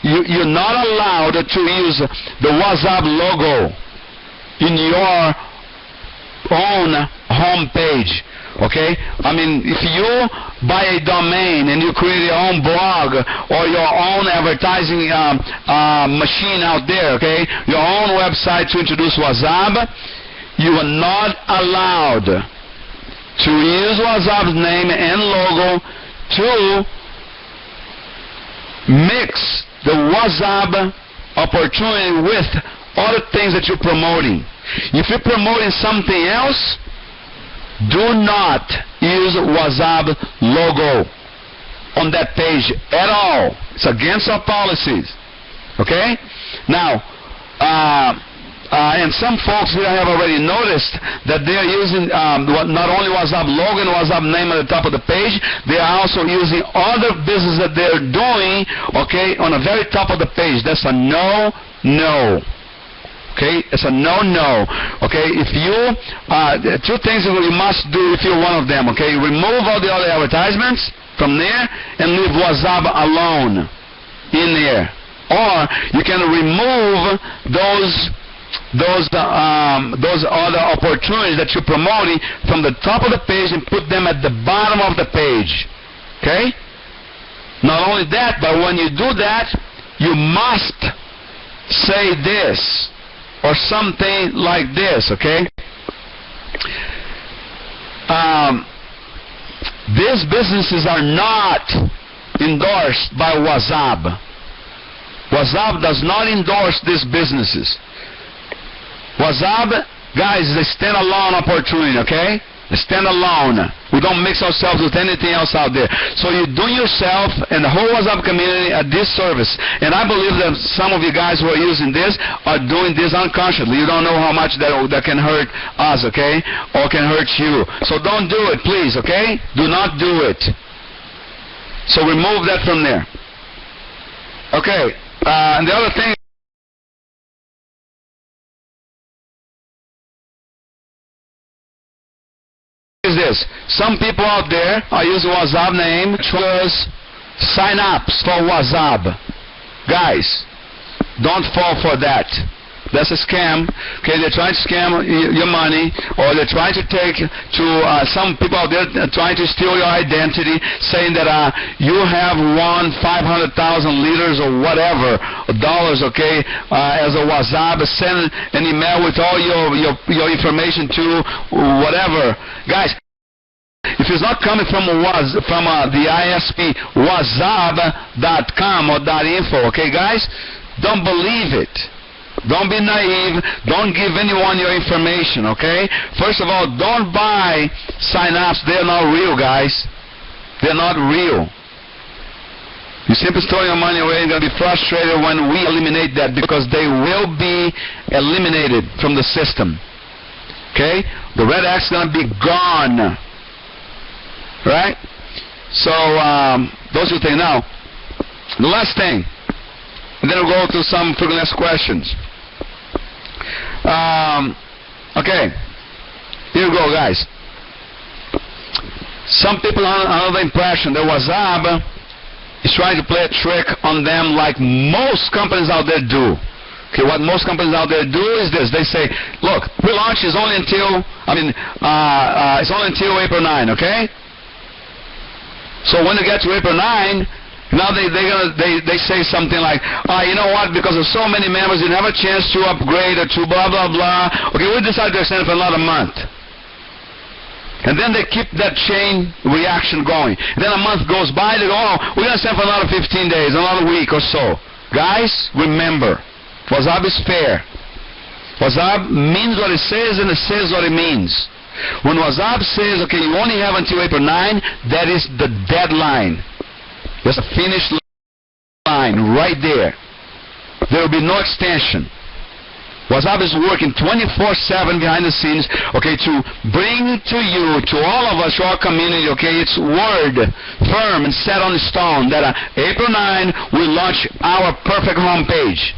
You're not allowed to use the Wazzub logo in your own home page. Okay? If you buy a domain and you create your own blog or your own advertising machine out there, okay, your own website to introduce Wazzub, you are not allowed to use Wazzub's name and logo to mix the Wazzub opportunity with other things that you're promoting. If you're promoting something else, do not use Wazzub logo on that page at all. It's against our policies. Okay? Now, and some folks here have already noticed that they are using not only Wazzub logo and Wazzub name at the top of the page, they are also using other business that they're doing, okay, on the very top of the page. That's a no. Okay, it's a no. Okay, if you two things that you must do if you're one of them. Okay, remove all the other advertisements from there and leave Wazzub alone in there, or you can remove those other opportunities that you're promoting from the top of the page and put them at the bottom of the page. Okay? Not only that, but when you do that, you must say this or something like this. Okay? These businesses are not endorsed by Wazzub. Wazzub does not endorse these businesses. Wazzub, guys, is a stand-alone opportunity, okay? A stand-alone. We don't mix ourselves with anything else out there. So you do yourself and the whole Wazzub community a disservice. And I believe that some of you guys who are using this are doing this unconsciously. You don't know how much that can hurt us, okay? Or can hurt you. So don't do it, please, okay? Do not do it. So remove that from there. Okay. And the other thing is this. Some people out there are using Wazzub name to sign ups for Wazzub. Guys, don't fall for that. That's a scam. Okay, they're trying to scam your money, or they're trying to take to some people out there trying to steal your identity, saying that you have won 500,000 liters or whatever dollars. Okay, as a Wazzub, send an email with all your information to whatever. Guys, if it's not coming from the ISP Wazzub.com or .info, okay, guys, don't believe it. Don't be naive. Don't give anyone your information, okay? First of all, don't buy sign-ups. They're not real, guys. They're not real. You simply throw your money away and you're going to be frustrated when we eliminate that, because they will be eliminated from the system. Okay? The red X is going to be gone. Right? So, those are the things. Now, the last thing. And then we'll go to some frequently asked questions. Okay. Here we go, guys. Some people are under the impression that Wazzub is trying to play a trick on them like most companies out there do. Okay, what most companies out there do is this. They say, look, pre-launch is only until, it's only until April 9, okay? So when you get to April 9, now they say something like, you know what, because of so many members, you have a chance to upgrade or to blah, blah, blah. Okay, we decided to extend it for another month. And then they keep that chain reaction going. And then a month goes by, they go, we're going to extend for another 15 days, another week or so. Guys, remember, Wazzub is fair. Wazzub means what it says and it says what it means. When Wazzub says, okay, you only have until April 9, that is the deadline. There's a finish line right there. There will be no extension. Wazzub is working 24/7 behind the scenes, okay, to bring to you, to all of us, to our community, okay, its word firm and set on stone that April 9 we launch our perfect homepage.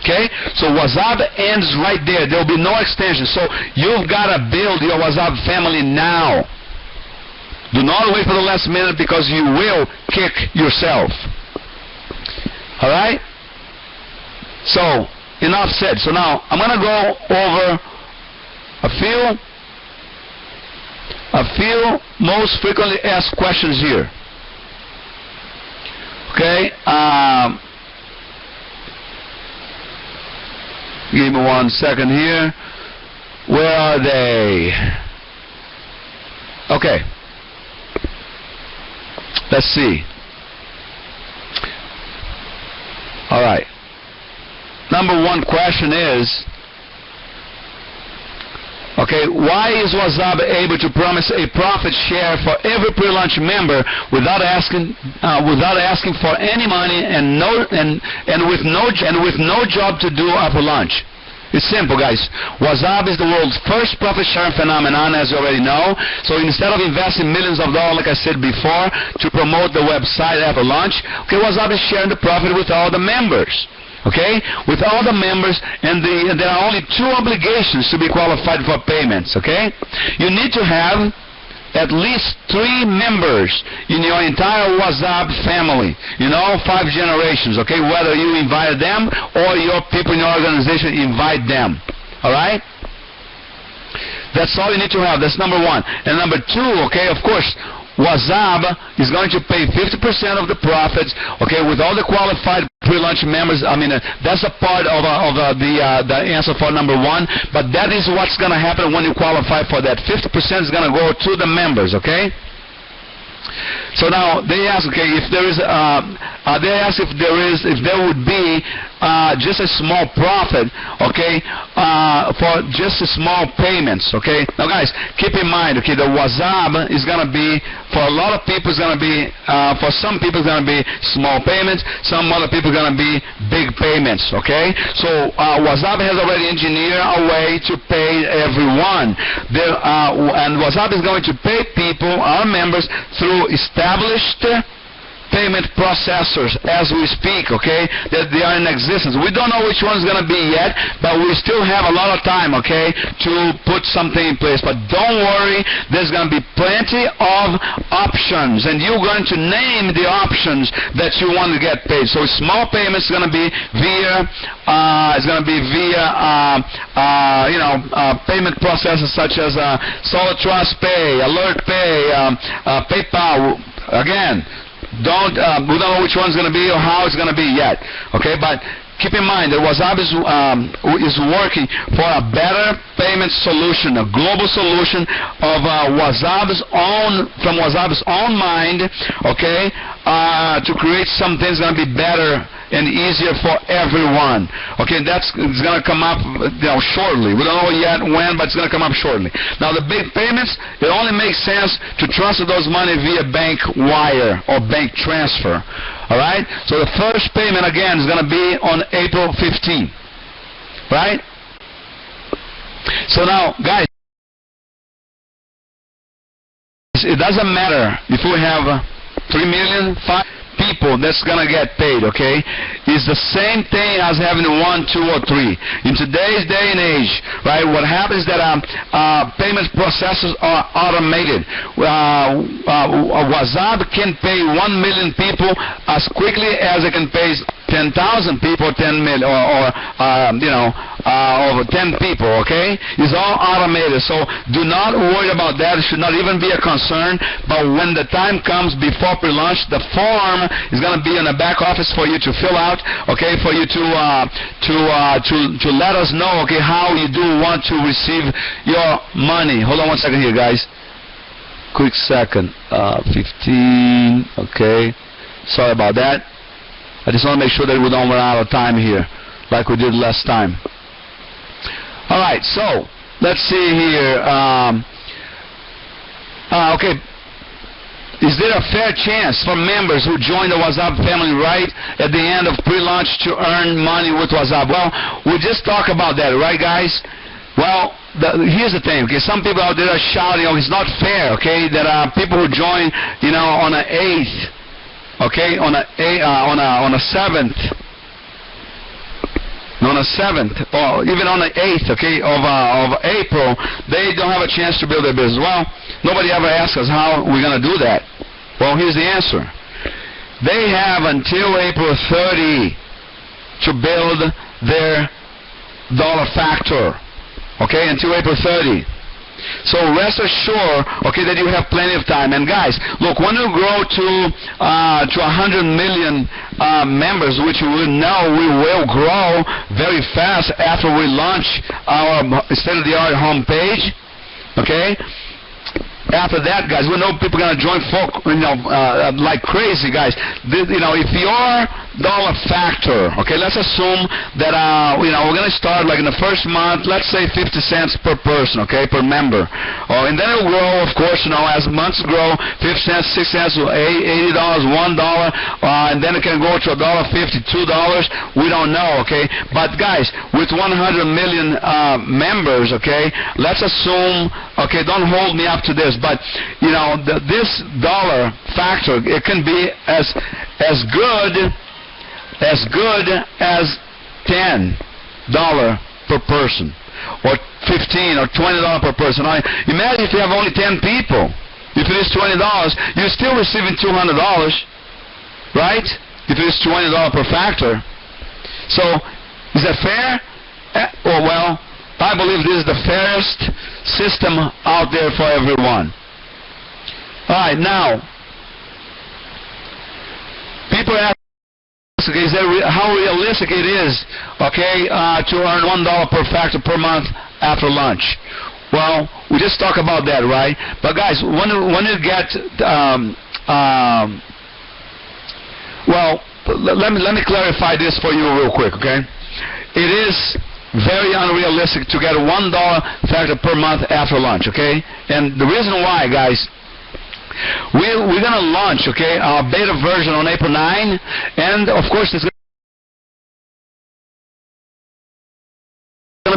Okay, so Wazzub ends right there. There will be no extension. So you've got to build your Wazzub family now. Do not wait for the last minute, because you will kick yourself. Alright? So, enough said. So now, I'm going to go over a few most frequently asked questions here. Okay? Give me 1 second here. Where are they? Okay. Let's see. All right. Number one question is, okay, why is Wazzub able to promise a profit share for every pre-launch member without asking for any money and with no job to do after launch? It's simple, guys. Wazzub is the world's first profit sharing phenomenon, as you already know. So instead of investing millions of dollars, like I said before, to promote the website after launch, okay, Wazzub is sharing the profit with all the members. Okay, with all the members, and there are only two obligations to be qualified for payments. Okay, you need to have at least 3 members in your entire Wazzub family, 5 generations. Okay, whether you invited them or your people in your organization invite them. All right. That's all you need to have. That's number one. And number two, okay, of course, Wazzub is going to pay 50% of the profits, okay, with all the qualified pre-launch members. I mean, that's a part of the answer for number one, but that is what's going to happen when you qualify for that. 50% is going to go to the members, okay? So now they ask, okay, if there would be just a small profit, okay, for just a small payments, okay. Now, guys, keep in mind, okay, the Wazzub is going to be, for a lot of people, it's going to be, for some people, it's going to be small payments. Some other people, it's going to be big payments, okay. So Wazzub has already engineered a way to pay everyone. And Wazzub is going to pay people, our members, through established payment processors as we speak, okay, that they are in existence. We don't know which one's going to be yet, but we still have a lot of time, okay, to put something in place. But don't worry, there's going to be plenty of options, and you're going to name the options that you want to get paid. So small payments is going to be via payment processors such as Solid Trust Pay, Alert Pay, PayPal. Again, we don't know which one's going to be or how it's going to be yet. Okay, but keep in mind that Wazzub is working for a better payment solution, a global solution of Wazzub's own mind, okay, to create something that's going to be better and easier for everyone. Okay, it's going to come up shortly. We don't know yet when, but it's going to come up shortly. Now, the big payments, it only makes sense to transfer those money via bank wire or bank transfer. All right? So the first payment, again, is going to be on April 15th. Right? So now, guys, it doesn't matter if we have 3 million, 5 people that's going to get paid, okay? It's the same thing as having 1, 2, or 3. In today's day and age, right, what happens is that payment processors are automated. Wazzub can pay 1 million people as quickly as it can pay 10,000 people, 10 million, or 10 people, okay? It's all automated, so do not worry about that. It should not even be a concern, but when the time comes before pre-launch, the form is going to be in the back office for you to fill out, okay, for you to let us know, okay, how you do want to receive your money. Hold on one second here, guys. Quick second. 15, okay. Sorry about that. I just want to make sure that we don't run out of time here like we did last time. All right, so let's see here. Okay. Is there a fair chance for members who join the Wazzub family right at the end of pre-launch to earn money with Wazzub? Well, we just talked about that, right, guys? Well, here's the thing, okay? Some people out there are shouting, oh, it's not fair, okay? There are people who join, on an 8th, okay, on a 7th, on a 7th, or even on the 8th, okay, of April, they don't have a chance to build their business. Well, nobody ever asks us how we're going to do that. Well, here's the answer. They have until April 30 to build their dollar factor, okay, until April 30. So rest assured, okay, that you have plenty of time. And guys, look, when we grow to 100 million members, which we know we will grow very fast after we launch our state-of-the-art homepage, okay. After that, guys, we know people are going to join like crazy, guys. If your factor. Okay, let's assume that we're going to start like in the first month, let's say 50 cents per person, okay, per member. And then it'll grow, of course, as months grow, 50 cents, 6 cents, $80, $1, and then it can go to $1.50, $2. We don't know, okay. But guys, with 100 million members, okay, let's assume, okay, don't hold me up to this, but this dollar factor, it can be as good as $10 per person, or $15 or $20 per person. Imagine if you have only 10 people. If it is $20, you're still receiving $200, right? If it is $20 per factor. So, is that fair? Well, I believe this is the fairest system out there for everyone. All right, now, people ask, okay, how realistic it is, okay, to earn $1 per factor per month after lunch? Well, we just talk about that, right? But guys, when you get, well, let me clarify this for you real quick, okay? It is very unrealistic to get a $1 factor per month after lunch, okay? And the reason why, guys, we're going to launch, okay, our beta version on April 9, and of course it's going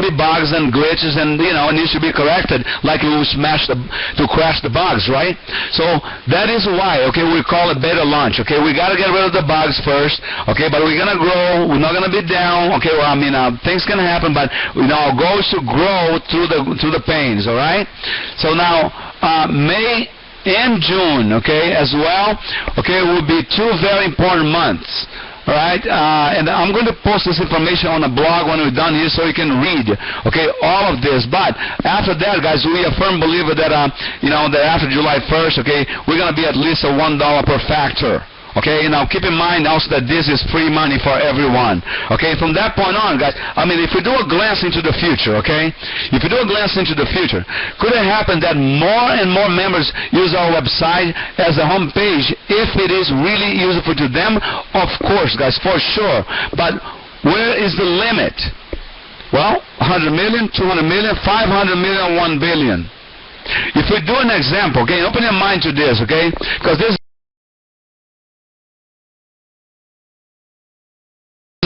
to be bugs and glitches, and it needs to be corrected, like we to crash the bugs, right? So that is why, okay, we call it beta launch, okay? We got to get rid of the bugs first, okay? But we're going to grow. We're not going to be down, okay? Well, things can happen, but our goal is to grow through the pains, all right? So now May and June, okay, as well, okay, will be two very important months. All right, and I'm going to post this information on the blog when we're done here so you can read, okay, all of this. But after that, guys, we are firm believer that, that after July 1st, okay, we're going to be at least a $1 per factor. Okay, now keep in mind also that this is free money for everyone. Okay, from that point on, guys, if we do a glance into the future, okay, if we do a glance into the future, could it happen that more and more members use our website as a home page if it is really useful to them? Of course, guys, for sure. But where is the limit? Well, 100 million, 200 million, 500 million, 1 billion. If we do an example, okay, open your mind to this, okay, because this is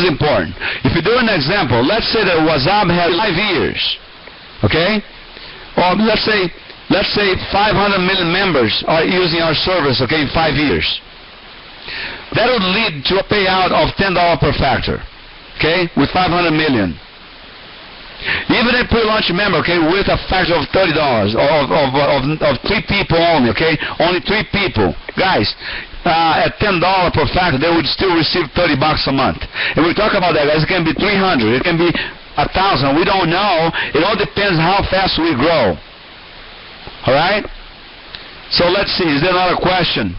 important. If you do an example, let's say that Wazzub has 5 years, okay? Or let's say 500 million members are using our service, okay, in 5 years. That would lead to a payout of $10 per factor, okay, with 500 million. Even a pre-launch member, okay, with a factor of $30, of 3 people only, okay, only 3 people, guys. At $10 per factor, they would still receive $30 a month. And we talk about that, guys. It can be 300, it can be 1,000. We don't know. It all depends how fast we grow. All right. So let's see. Is there another question?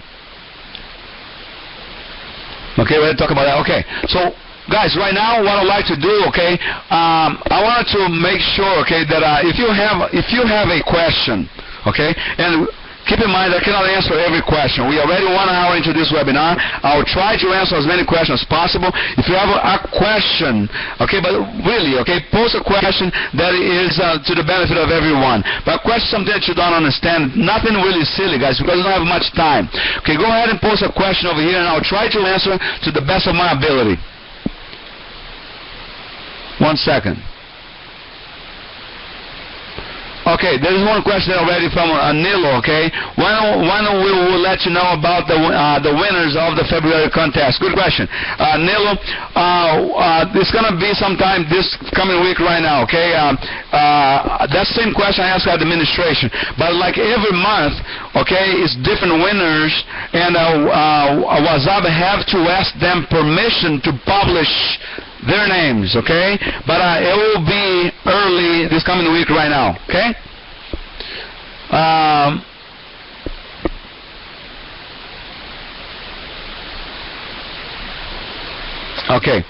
Okay, we're going to talk about that. Okay. So, guys, right now, what I'd like to do, okay, I wanted to make sure, okay, that if you have a question, okay, and keep in mind, I cannot answer every question. We are already 1 hour into this webinar. I'll try to answer as many questions as possible. If you have a question, okay, but really, okay, post a question that is to the benefit of everyone. But a question something that you don't understand, nothing really silly, guys, because we don't have much time. Okay, go ahead and post a question over here, and I'll try to answer to the best of my ability. 1 second. Okay, there is one question already from Nilo, okay? When we will let you know about the winners of the February contest. Good question. Nilo, it's going to be sometime this coming week right now, okay? That same question I asked our administration. But like every month, okay, it's different winners, and Wazzub have to ask them permission to publish their names, okay? But it will be early this coming week right now, okay? Okay.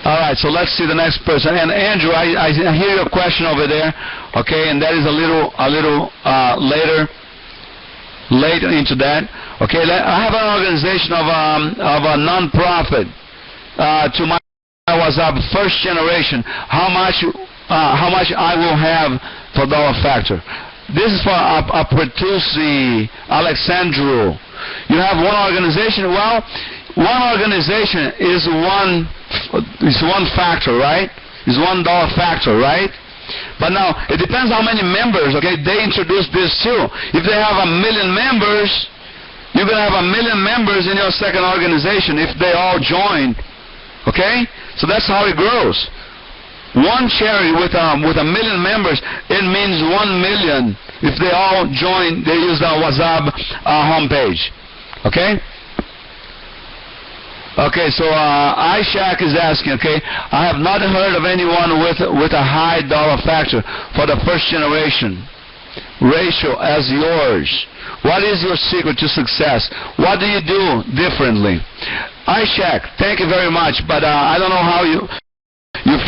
All right, so let's see the next person. And Andrew, I hear your question over there, okay? And that is a little later. late into that. Okay, I have an organization of a non-profit to my Wazzub first generation. How much I will have for dollar factor. This is for Apertusi, Alexandru. You have one organization. Well, one organization is one factor, right? Is $1 factor, right? But now, it depends how many members, okay, they introduce this too. If they have 1 million members, you're going to have 1 million members in your second organization if they all join, okay? So that's how it grows. One charity with 1 million members, it means 1 million if they all join, they use the Wazzub homepage, okay? Okay, so Ishak is asking, okay, I have not heard of anyone with a high dollar factor for the first generation ratio as yours. What is your secret to success? What do you do differently? Ishak, thank you very much, but I don't know how you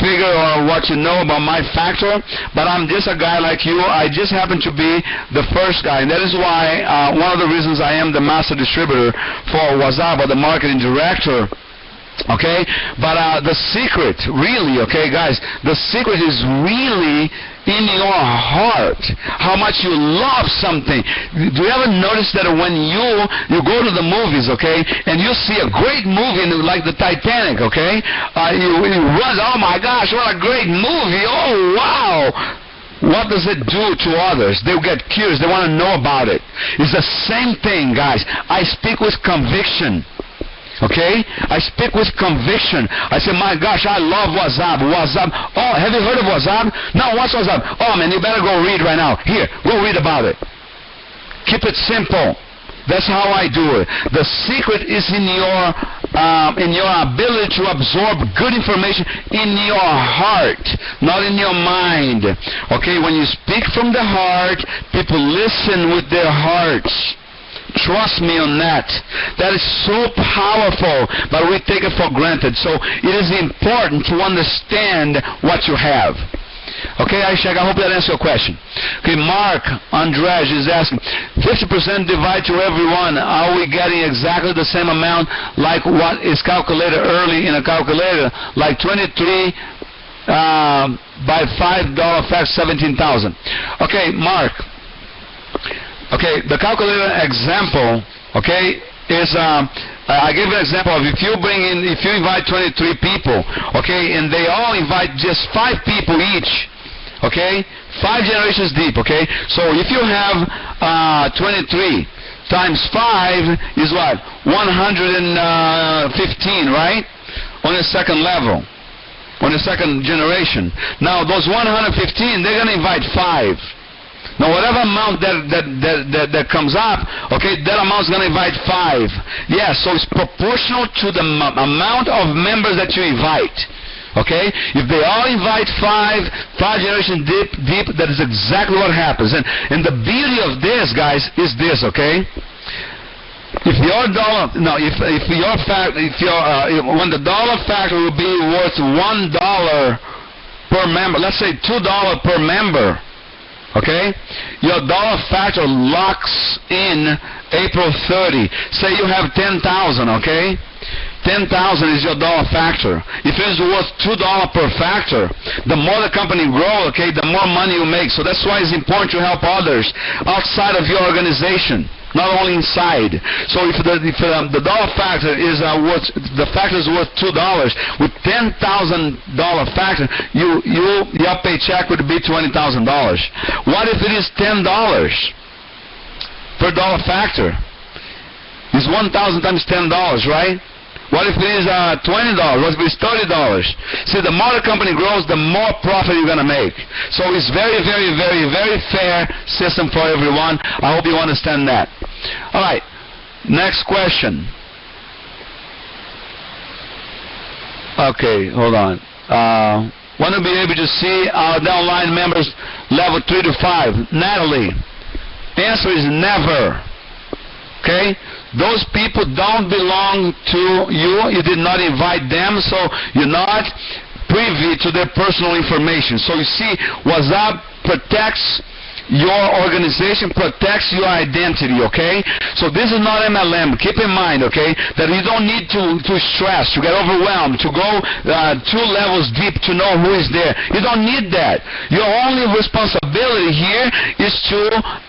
figure or what you know about my factor, but I'm just a guy like you. I just happen to be the first guy, and that is why one of the reasons I am the master distributor for Wazzub, or the marketing director. Okay, but the secret, really, okay, guys, the secret is really in your heart. How much you love something. Do you ever notice that when you go to the movies, okay, and you see a great movie like the Titanic, okay, you run, oh my gosh, what a great movie, oh wow. What does it do to others? They'll get curious, they want to know about it. It's the same thing, guys. I speak with conviction. Okay? I speak with conviction. I say, my gosh, I love Wazzub. Wazzub. Oh, have you heard of Wazzub? No, what's Wazzub? Oh, man, you better go read right now. Here, go read about it. Keep it simple. That's how I do it. The secret is in your ability to absorb good information in your heart, not in your mind. Okay? When you speak from the heart, people listen with their hearts. Trust me on that. That is so powerful, but we take it for granted. So it is important to understand what you have. Okay, Ishak, I hope that answers your question. Okay, Mark Andrej is asking, 50% divide to everyone. Are we getting exactly the same amount like what is calculated early in a calculator? Like 23 by $5 fact 17,000. Okay, Mark. Okay, the calculator example, okay, is I gave an example of if you invite 23 people, okay, and they all invite just 5 people each, okay, 5 generations deep, okay. So if you have 23 times 5 is what? 115, right? On the second level, on the second generation. Now those 115, they're gonna invite 5. Now, whatever amount that comes up, okay, that amount is going to invite 5. Yeah, so it's proportional to the amount of members that you invite. Okay? If they all invite 5 generations deep, that is exactly what happens. And the beauty of this, guys, is this, okay? If your dollar, no, when the dollar factor will be worth $1 per member, let's say $2 per member. Okay? Your dollar factor locks in April 30. Say you have 10,000, okay? 10,000 is your dollar factor. If it's worth $2 per factor, the more the company grows, okay, the more money you make. So that's why it's important to help others outside of your organization, not only inside. So if the dollar factor is worth, the factor is worth $2, with $10,000 factor, your paycheck would be $20,000. What if it is $10 per dollar factor? It's 1,000 times $10, right? What if it is $20? What if it's $30? See, the more the company grows, the more profit you're going to make. So it's very, very, very, very fair system for everyone. I hope you understand that. All right. Next question. Okay, hold on. Want to be able to see our downline members level 3 to 5? Natalie, the answer is never. Okay? Those people don't belong to you. You did not invite them, so you're not privy to their personal information. So you see, Wazzub protects your organization, protects your identity, okay? So this is not MLM. Keep in mind, okay, that you don't need to stress, to get overwhelmed, to go 2 levels deep to know who is there. You don't need that. Your only responsibility here is to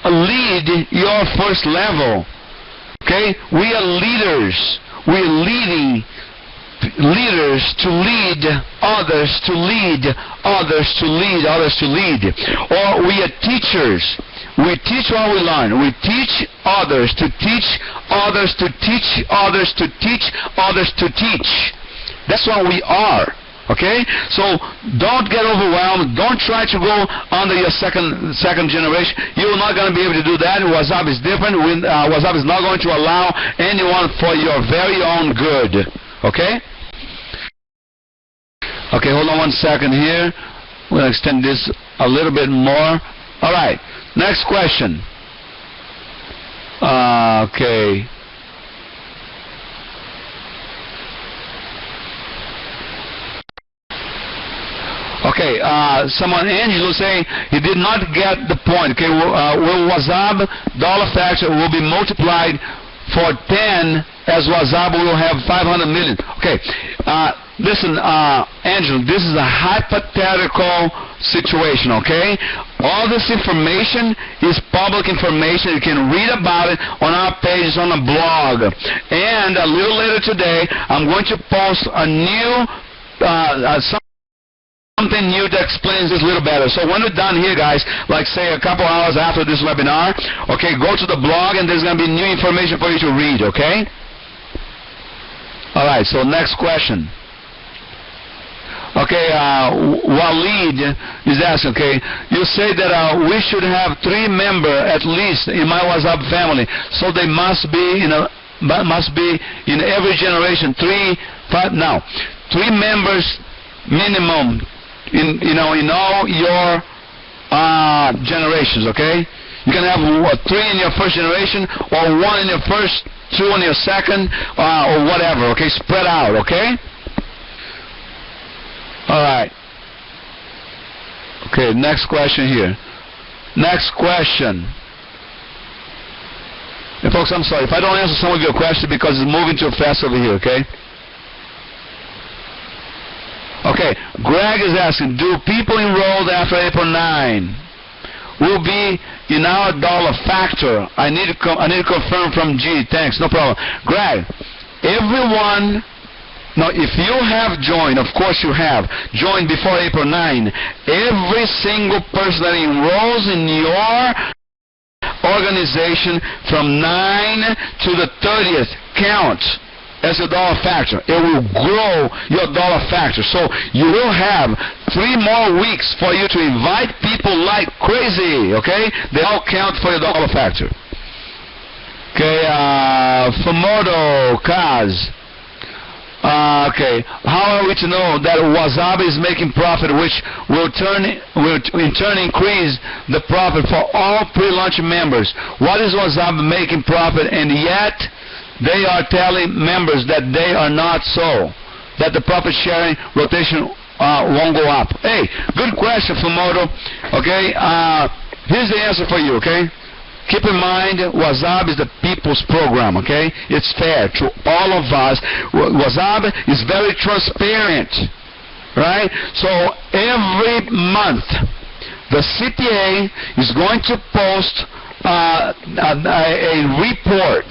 lead your first level, okay? We are leaders. We are leading leaders to lead others, to lead others, to lead others, to lead. Or we are teachers. We teach what we learn. We teach others to teach others to teach others to teach others to teach. That's what we are. Okay? So don't get overwhelmed. Don't try to go under your second generation. You're not going to be able to do that. Wazzub is different. Wazzub is not going to allow anyone for your very own good. Okay? Okay, hold on 1 second here. We'll extend this a little bit more. All right, next question. Okay. Okay, someone, Angelo, saying he did not get the point. Okay, will Wazzub dollar factor will be multiplied for 10 as Wazzub will have 500 million. Okay, listen, Angelo, this is a hypothetical situation, okay? All this information is public information. You can read about it on our pages on the blog. And a little later today, I'm going to post a new, something new that explains this a little better. So when we're done here, guys, like say a couple hours after this webinar, okay, go to the blog and there's going to be new information for you to read, okay? All right, so next question. Okay, Walid is asking, okay, you say that we should have 3 members at least in my Wazzub family, so they must be in every generation 3 members minimum in all your generations, okay? You can have 3 in your first generation, or 1 in your first, 2 in your second, or whatever, okay? Spread out, okay? All right. Okay, next question here. Next question. And folks, I'm sorry if I don't answer some of your questions because it's moving too fast over here, okay? Okay, Greg is asking, do people enrolled after April 9 will be in our dollar factor? I need to confirm from G. Thanks, no problem. Greg, everyone, now if you have joined, of course you have, joined before April 9, every single person that enrolls in your organization from 9 to the 30th counts as your dollar factor. It will grow your dollar factor. So you will have 3 more weeks for you to invite people like crazy, okay? They all count for your dollar factor. Okay, Famodo Kaz. Okay, how are we to know that Wazzub is making profit, which will in turn increase the profit for all pre-launch members? What is Wazzub making profit, and yet they are telling members that they are not so, that the profit sharing rotation won't go up? Hey, good question, Famodo. Okay, here's the answer for you, okay? Keep in mind, Wazzub is the people's program, okay? It's fair to all of us. Wazzub is very transparent, right? So every month, the CPA is going to post a report,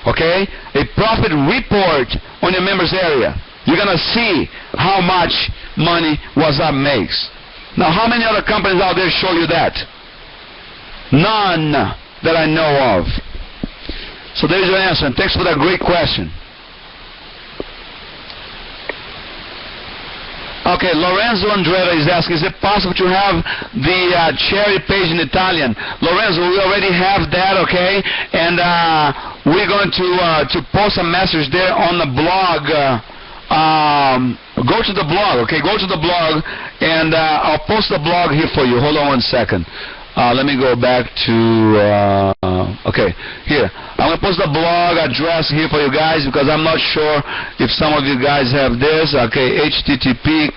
okay? A profit report on your members area. You're going to see how much money Wazzub makes. Now, how many other companies out there show you that? None that I know of. So there's your answer, and thanks for that great question. Okay, Lorenzo Andretta is asking, is it possible to have the charity page in Italian? Lorenzo, we already have that, okay? And we're going to post a message there on the blog. Go to the blog, okay? Go to the blog, and I'll post the blog here for you. Hold on 1 second. Let me go back to, okay, here. I'm going to post the blog address here for you guys because I'm not sure if some of you guys have this. Okay, http://hey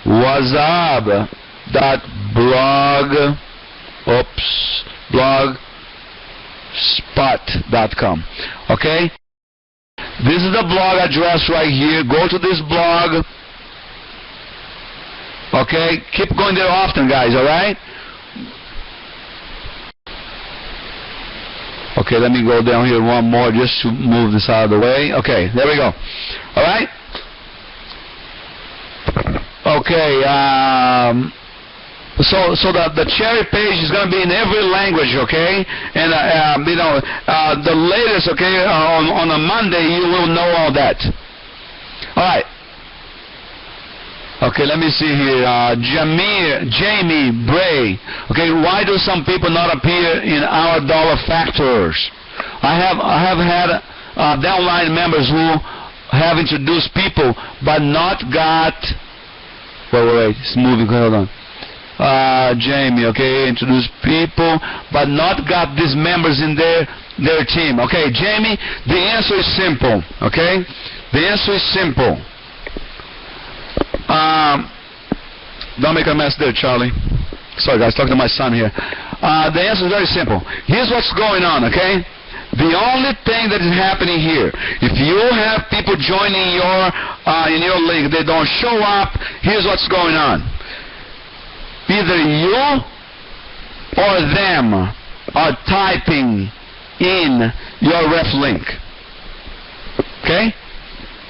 Wazzub blogspot.com. Okay? This is the blog address right here. Go to this blog. Okay? Keep going there often, guys, alright? Okay, let me go down here one more just to move this out of the way. Okay, there we go. Alright? Okay, so the cherry page is going to be in every language, okay? And, the latest, okay, on a Monday, you will know all that. All right. Okay, let me see here. Jamie Bray. Okay, why do some people not appear in our dollar factors? I have had downline members who have introduced people, but not got... Wait, it's moving, hold on. Jamie, okay, introduce people, but not got these members in their team. Okay, Jamie, the answer is simple, okay? The answer is simple. Don't make a mess there, Charlie. Sorry, guys, talking to my son here. The answer is very simple. Here's what's going on, okay? The only thing that is happening here, if you have people joining in your league, they don't show up, here's what's going on. Either you or them are typing in your ref link. Okay?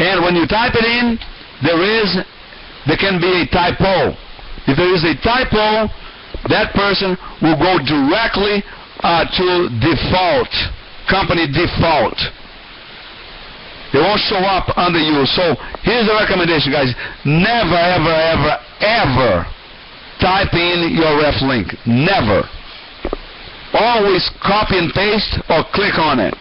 And when you type it in, there can be a typo. If there is a typo, that person will go directly to default, company default. They won't show up under you. So here's the recommendation, guys. Never, ever, ever, ever type in your ref link. Never. Always copy and paste or click on it.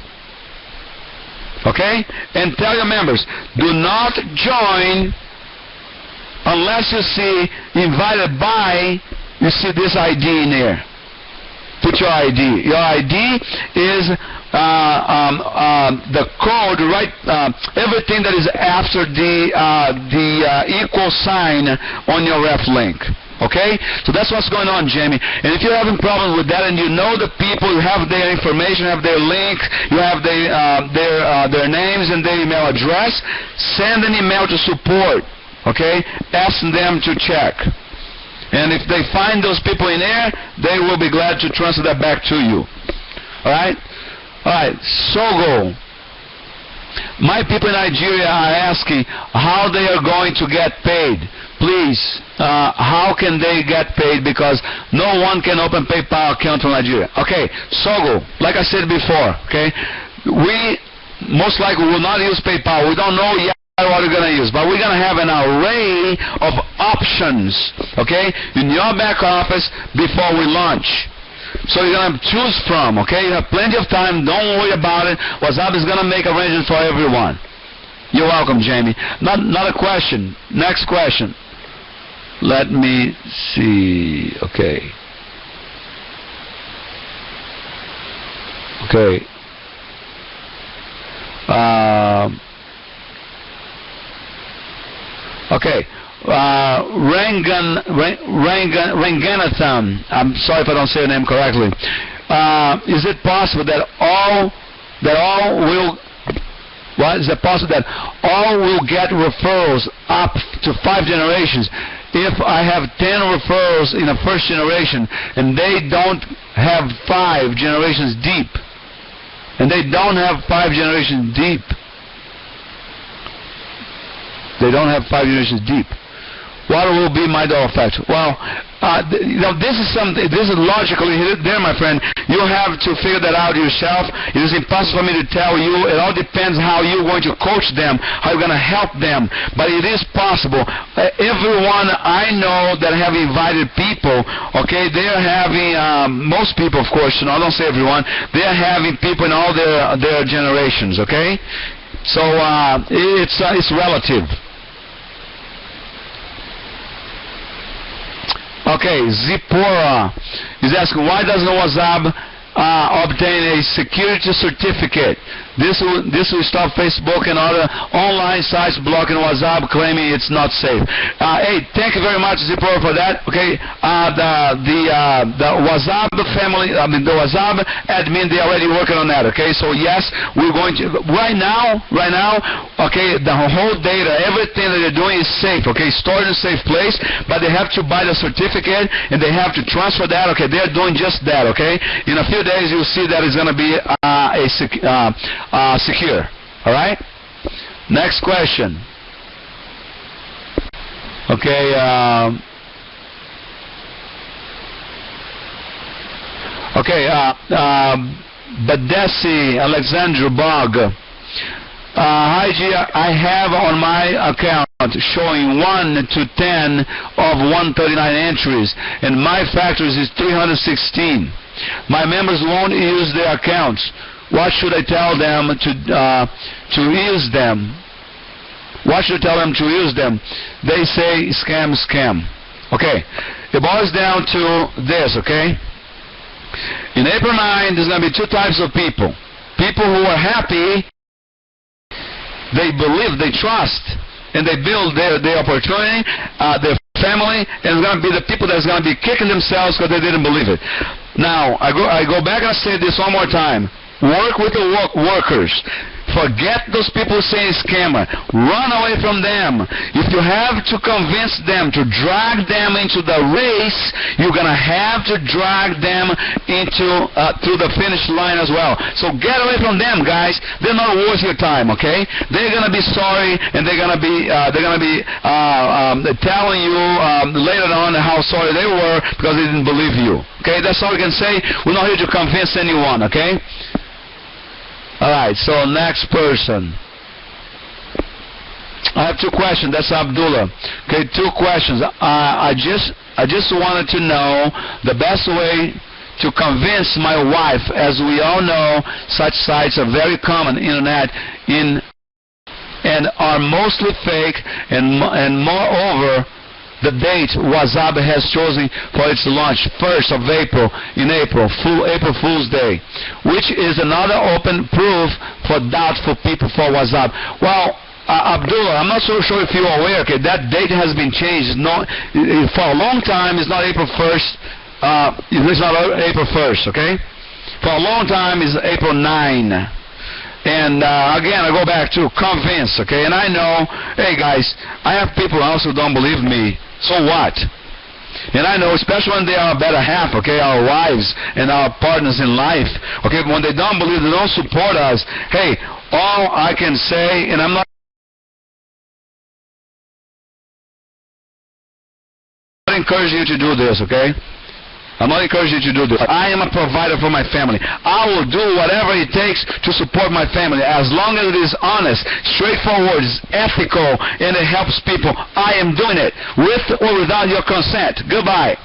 Okay? And tell your members, do not join unless you see invited by, you see this ID in there. Put your ID. Your ID is the code, right? Everything that is after the equal sign on your ref link. Okay? So that's what's going on, Jamie. And if you're having problems with that and you know the people, you have their information, have their link, you have their names and their email address, send an email to support. Okay? Ask them to check. And if they find those people in there, they will be glad to transfer that back to you. Alright? Alright, Sogo. My people in Nigeria are asking how they are going to get paid. Please, how can they get paid? Because no one can open PayPal account from Nigeria. Okay, Sogo, like I said before, okay, we most likely will not use PayPal. We don't know yet what we're going to use, but we're going to have an array of options, okay, in your back office before we launch. So you're going to choose from, okay? You have plenty of time. Don't worry about it. Wazzub is going to make arrangements for everyone. You're welcome, Jamie. Not a question. Next question. Let me see. Okay. Okay. Okay. Ranganathan. I'm sorry if I don't say your name correctly. Is it possible that is it possible that all will get referrals up to 5 generations? If I have 10 referrals in the first generation and they don't have 5 generations deep, and they don't have 5 generations deep, what will be my dollar factor? Well, this is logically there, my friend. You have to figure that out yourself. It is impossible for me to tell you. It all depends how you're going to coach them, how you're going to help them. But it is possible. Everyone I know that have invited people, okay, they're having, most people, of course, I don't say everyone, they're having people in all their generations, okay? So it's relative. Okay, Zipporah is asking, why doesn't Wazzub obtain a security certificate This will stop Facebook and other online sites blocking Wazzub, claiming it's not safe. Hey, thank you very much, Zippo, for that. Okay, the Wazzub family, the Wazzub admin, they're already working on that. Okay, so yes, we're going to right now. Okay, the whole data, everything that they're doing is safe. Okay, stored in a safe place, but they have to buy the certificate and they have to transfer that. Okay, they're doing just that. Okay, in a few days you'll see that it's going to be secure. All right. Next question. Okay. Badesi Alexandra Bog. Hi G, I have on my account showing 1 to 10 of 139 entries, and my factors is 316. My members won't use their accounts. What should I tell them to use them? What should I tell them to use them? They say scam, scam. Okay, it boils down to this. Okay, in April 9, there's going to be two types of people. People who are happy, they believe, they trust, and they build their opportunity, their family, and it's going to be the people that's going to be kicking themselves because they didn't believe it. Now, I go back and say this one more time. Work with the workers. Forget those people saying scammer. Run away from them. If you have to convince them to drag them into the race, you're going to have to drag them into through the finish line as well. So get away from them, guys. They're not worth your time, okay? They're going to be sorry, and they're going to be telling you later on how sorry they were because they didn't believe you. Okay, that's all we can say. We're not here to convince anyone, okay? Alright, so next person. I have two questions. That's Abdullah. Okay, two questions. I just wanted to know the best way to convince my wife. As we all know, such sites are very common internet and are mostly fake, and moreover, the date Wazzub has chosen for its launch, 1st of April, April Fool's Day, which is another open proof for doubtful people for Wazzub. Well, Abdullah, I'm not so sure if you're aware, okay, that date has been changed. For a long time, it's not April 1st. It's not April 1st, okay? For a long time, it's April 9. And again, I go back to convince, okay? And I know, hey guys, I have people also who don't believe me. So what? And I know, especially when they are our better half, okay, our wives and our partners in life, okay, when they don't believe, they don't support us, hey, all I can say, and I'm not encouraging you to do this, okay? I'm not encouraging you to do this. I am a provider for my family. I will do whatever it takes to support my family as long as it is honest, straightforward, ethical, and it helps people. I am doing it with or without your consent. Goodbye.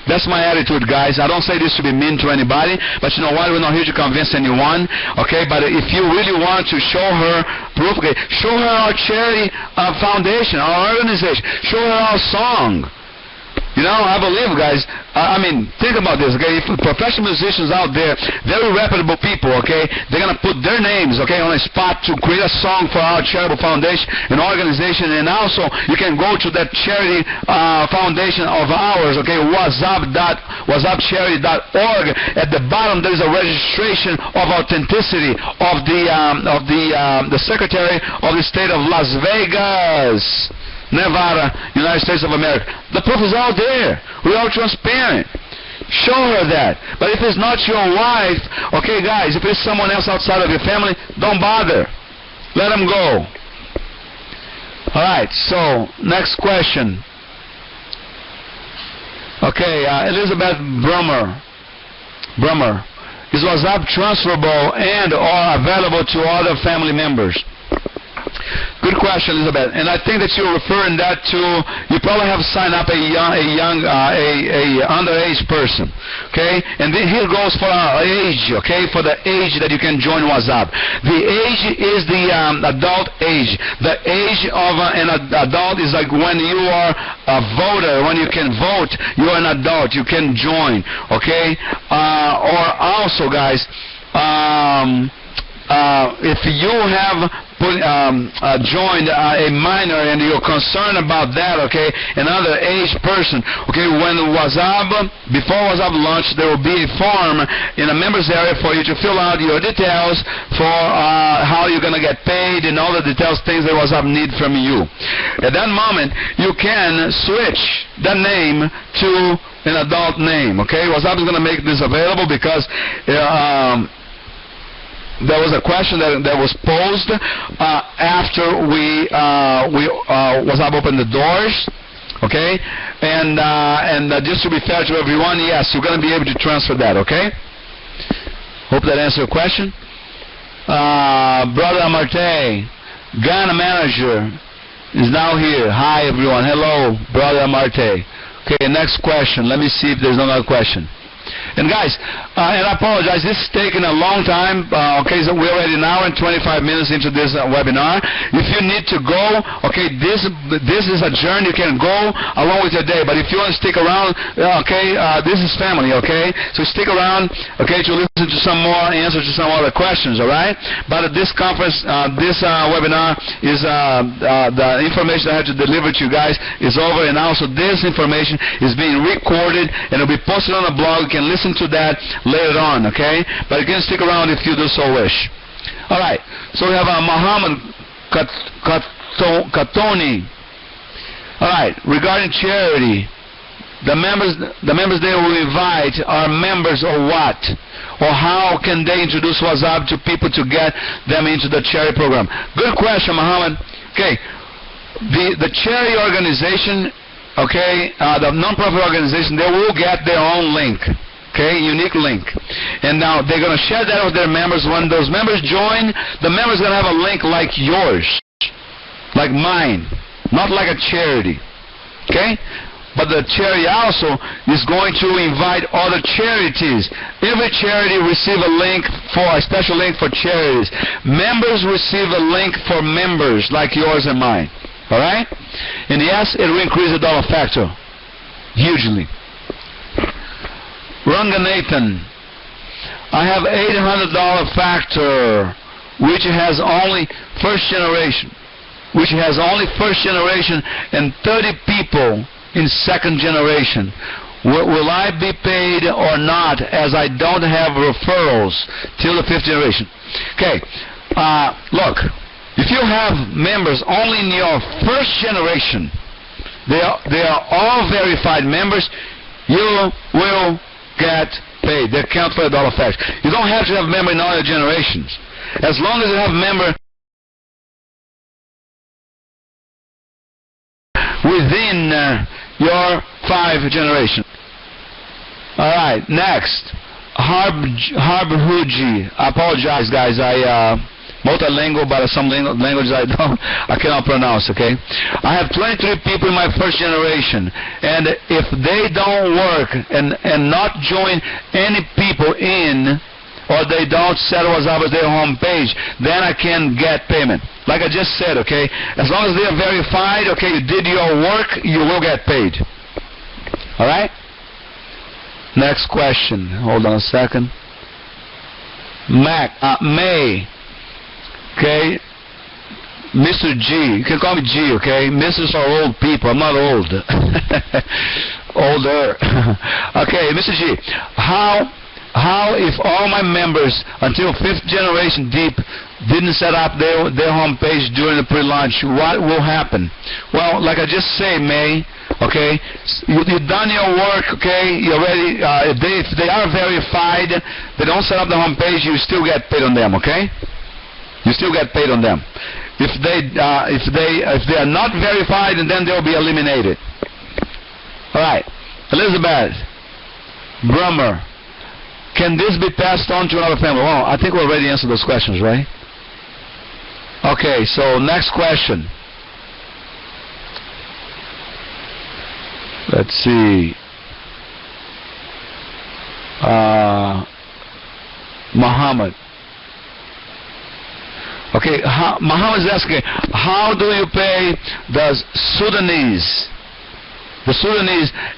That's my attitude, guys. I don't say this to be mean to anybody, but you know what? We're not here to convince anyone, okay? But if you really want to show her proof, okay, show her our charity foundation, our organization. Show her our song. You know, I believe, guys, I mean, think about this, okay? If professional musicians out there, very reputable people, okay, they're going to put their names, okay, on a spot to create a song for our charitable foundation and organization. And also, you can go to that charity foundation of ours, okay, wazzubcharity.org. At the bottom, there is a registration of authenticity of the Secretary of the State of Las Vegas, Nevada, United States of America. The proof is all there. We're all transparent. Show her that. But if it's not your wife, okay, guys, if it's someone else outside of your family, don't bother. Let them go. All right, so next question. Okay, Elizabeth Brummer. Is Wazzub transferable and or available to other family members? Good question, Elizabeth. And I think that you're referring that to, you probably have signed up a underage person, okay? And then here goes for our age, okay? For the age that you can join Wazzub. The age is the adult age. The age of an adult is like when you are a voter, when you can vote, you're an adult, you can join, okay? Or also, guys, if you have joined a minor and you're concerned about that, okay, another age person, okay, when Wazzub, before Wazzub launch, there will be a form in a members area for you to fill out your details for how you're going to get paid and all the details, things that Wazzub need from you. At that moment, you can switch the name to an adult name, okay? Wazzub is going to make this available because there was a question that was posed after Wazzub opened the doors, okay? And just to be fair to everyone, yes, you're going to be able to transfer that, okay? Hope that answered your question. Brother Amarte, Ghana manager, is now here. Hi, everyone. Hello, Brother Amarte. Okay, next question. Let me see if there's another question. And guys, and I apologize, this is taking a long time. Okay, so we're already an hour and 25 minutes into this webinar. If you need to go, okay, this is a journey. You can go along with your day. But if you want to stick around, okay, this is family, okay? So stick around, okay, to listen to some more answers to some other questions, all right? But this conference, this webinar is the information I have to deliver to you guys is over, and also this information is being recorded and it'll be posted on the blog. You can listen to that later on, okay? But you can stick around if you do so wish. All right. So we have Muhammad Katoni. All right. Regarding charity, the members they will invite are members or what? Or how can they introduce Wazzub to people to get them into the charity program? Good question, Muhammad. Okay. The charity organization, okay, the non-profit organization, they will get their own link. Okay, unique link. And now they're going to share that with their members. When those members join, the members are going to have a link like yours, like mine, not like a charity. Okay? But the charity also is going to invite other charities. Every charity receive a link for a special link for charities. Members receive a link for members like yours and mine. All right? And yes, it will increase the dollar factor hugely. Ranganathan, I have $800 factor, which has only first generation, and 30 people in second generation. Will I be paid or not, as I don't have referrals till the fifth generation? Okay, look, if you have members only in your first generation, they are all verified members, you will get paid. They count for the dollar factor. You don't have to have a member in all your generations. As long as you have a member within your 5 generations. All right, next. Harbhuji. I apologize, guys. Multilingual, but some languages I cannot pronounce, okay? I have 23 people in my first generation, and if they don't work and not join any people in, or they don't set Wazzub as their home page, then I can get payment. Like I just said, okay? As long as they are verified, okay, you did your work, you will get paid. All right? Next question. Hold on a second. May. Okay, Mr. G. You can call me G, okay? Mrs. are old people. I'm not old. Older. Okay, Mr. G. How if all my members until 5th generation deep didn't set up their home page during the pre-launch, what will happen? Well, like I just say, May, okay, you've done your work, okay, you're ready. If they are verified, they don't set up the home page, you still get paid on them, okay? You still get paid on them. If they are not verified, and then they'll be eliminated. All right, Elizabeth Brummer, can this be passed on to another family? Well, I think we already answered those questions, right? Okay, so next question. Let's see. Muhammad. Okay, Muhammad is asking, how do you pay the Sudanese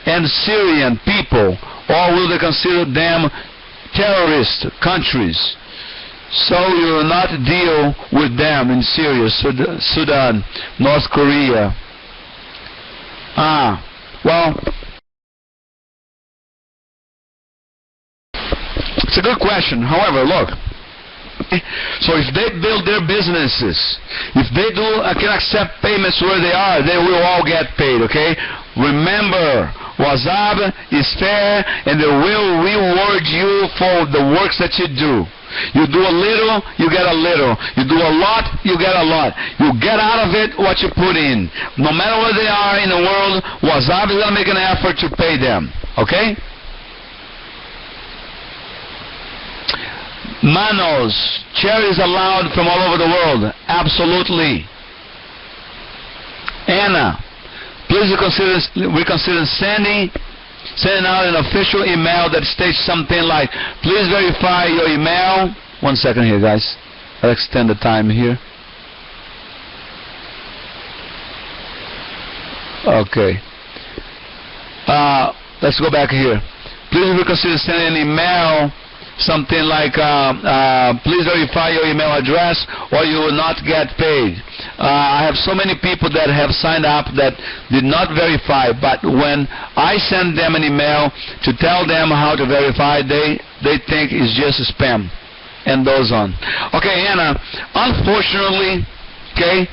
and Syrian people, or will they consider them terrorist countries? So you will not deal with them in Syria, Sudan, North Korea. Well, it's a good question. However, look. So if they build their businesses, if they can accept payments where they are, they will all get paid, okay? Remember, Wazzub is fair, and they will reward you for the works that you do. You do a little, you get a little. You do a lot, you get a lot. You get out of it what you put in. No matter where they are in the world, Wazzub is going to make an effort to pay them, okay? Manos, cherries allowed from all over the world. Absolutely. Anna, please reconsider sending out an official email that states something like, please verify your email. 1 second here, guys. I'll extend the time here. Okay. Let's go back here. Please reconsider sending an email. Something like, please verify your email address or you will not get paid. I have so many people that have signed up that did not verify, but when I send them an email to tell them how to verify, they think it's just spam and those on. Okay, Anna, unfortunately, okay,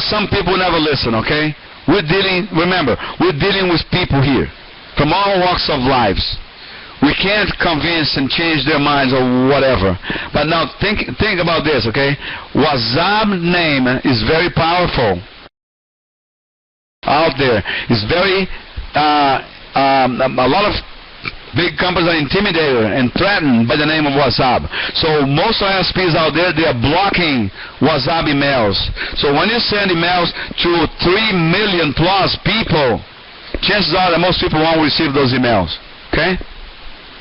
some people never listen, okay? Remember, we're dealing with people here from all walks of lives. We can't convince and change their minds or whatever. But now think about this, okay? Wazzub name is very powerful out there. It's very, a lot of big companies are intimidated and threatened by the name of Wazzub. So most ISPs out there, they are blocking Wazzub emails. So when you send emails to 3 million plus people, chances are that most people won't receive those emails, okay?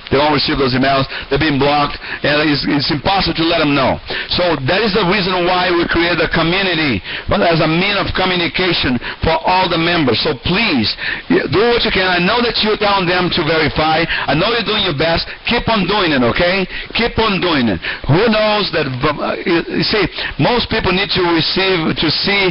They won't receive those emails. They're being blocked, and it's impossible to let them know. So that is the reason why we created a community, but as a means of communication for all the members. So please, do what you can. I know that you're telling them to verify. I know you're doing your best. Keep on doing it, okay? Keep on doing it. Who knows that, you see, most people need to see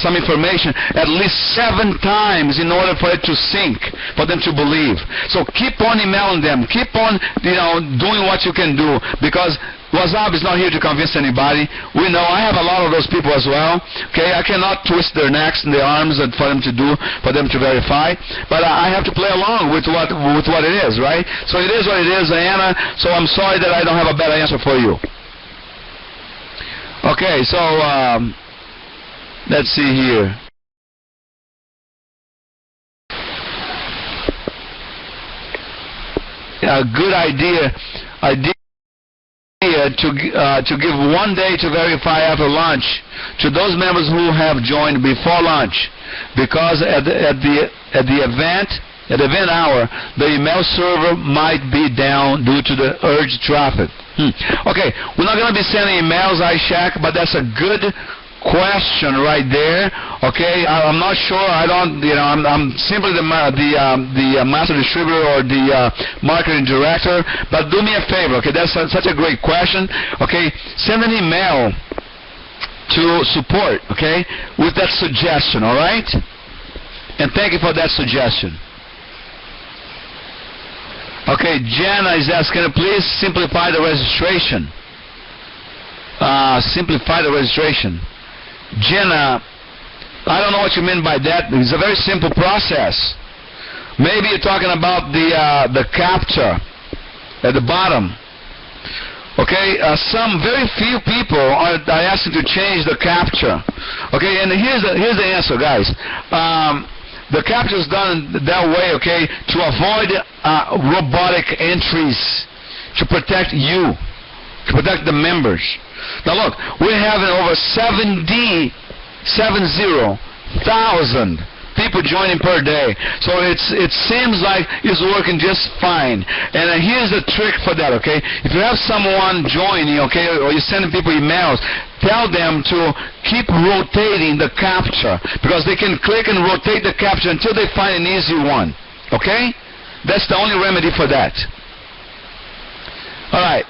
some information at least 7 times in order for it to sink, for them to believe. So keep on emailing them. Keep on, doing what you can do, because Wazzub is not here to convince anybody. We know I have a lot of those people as well. Okay, I cannot twist their necks and their arms for them to verify. But I have to play along with what it is, right? So it is what it is, Anna. So I'm sorry that I don't have a better answer for you. Okay, so let's see here. A good idea to give 1 day to verify after lunch to those members who have joined before lunch, because at the event hour the email server might be down due to the urged traffic. Okay, we're not going to be sending emails, Ishak, but that's a good question right there. Okay, I'm not sure. I'm simply the master distributor or the marketing director. But do me a favor. Okay, that's such a great question. Okay, send an email to support. Okay, with that suggestion. All right, and thank you for that suggestion. Okay, Jenna is asking, please simplify the registration. Simplify the registration. Jenna, I don't know what you mean by that. It's a very simple process. Maybe you're talking about the captcha at the bottom. Okay, some very few people are asking to change the captcha. Okay, and here's the answer, guys. The captcha is done that way, okay, to avoid robotic entries, to protect you, to protect the members. Now look, we're having over 70,000 people joining per day. So it seems like it's working just fine. And here's the trick for that, okay? If you have someone joining, okay, or you're sending people emails, tell them to keep rotating the captcha, because they can click and rotate the captcha until they find an easy one. Okay? That's the only remedy for that. All right.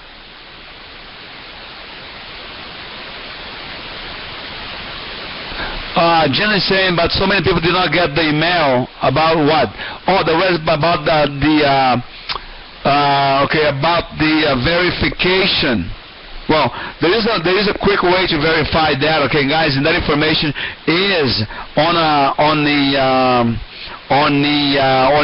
Jen is saying, but so many people did not get the email about what? Oh, the rest about about the verification. Well, there is a quick way to verify that, okay, guys, and that information is on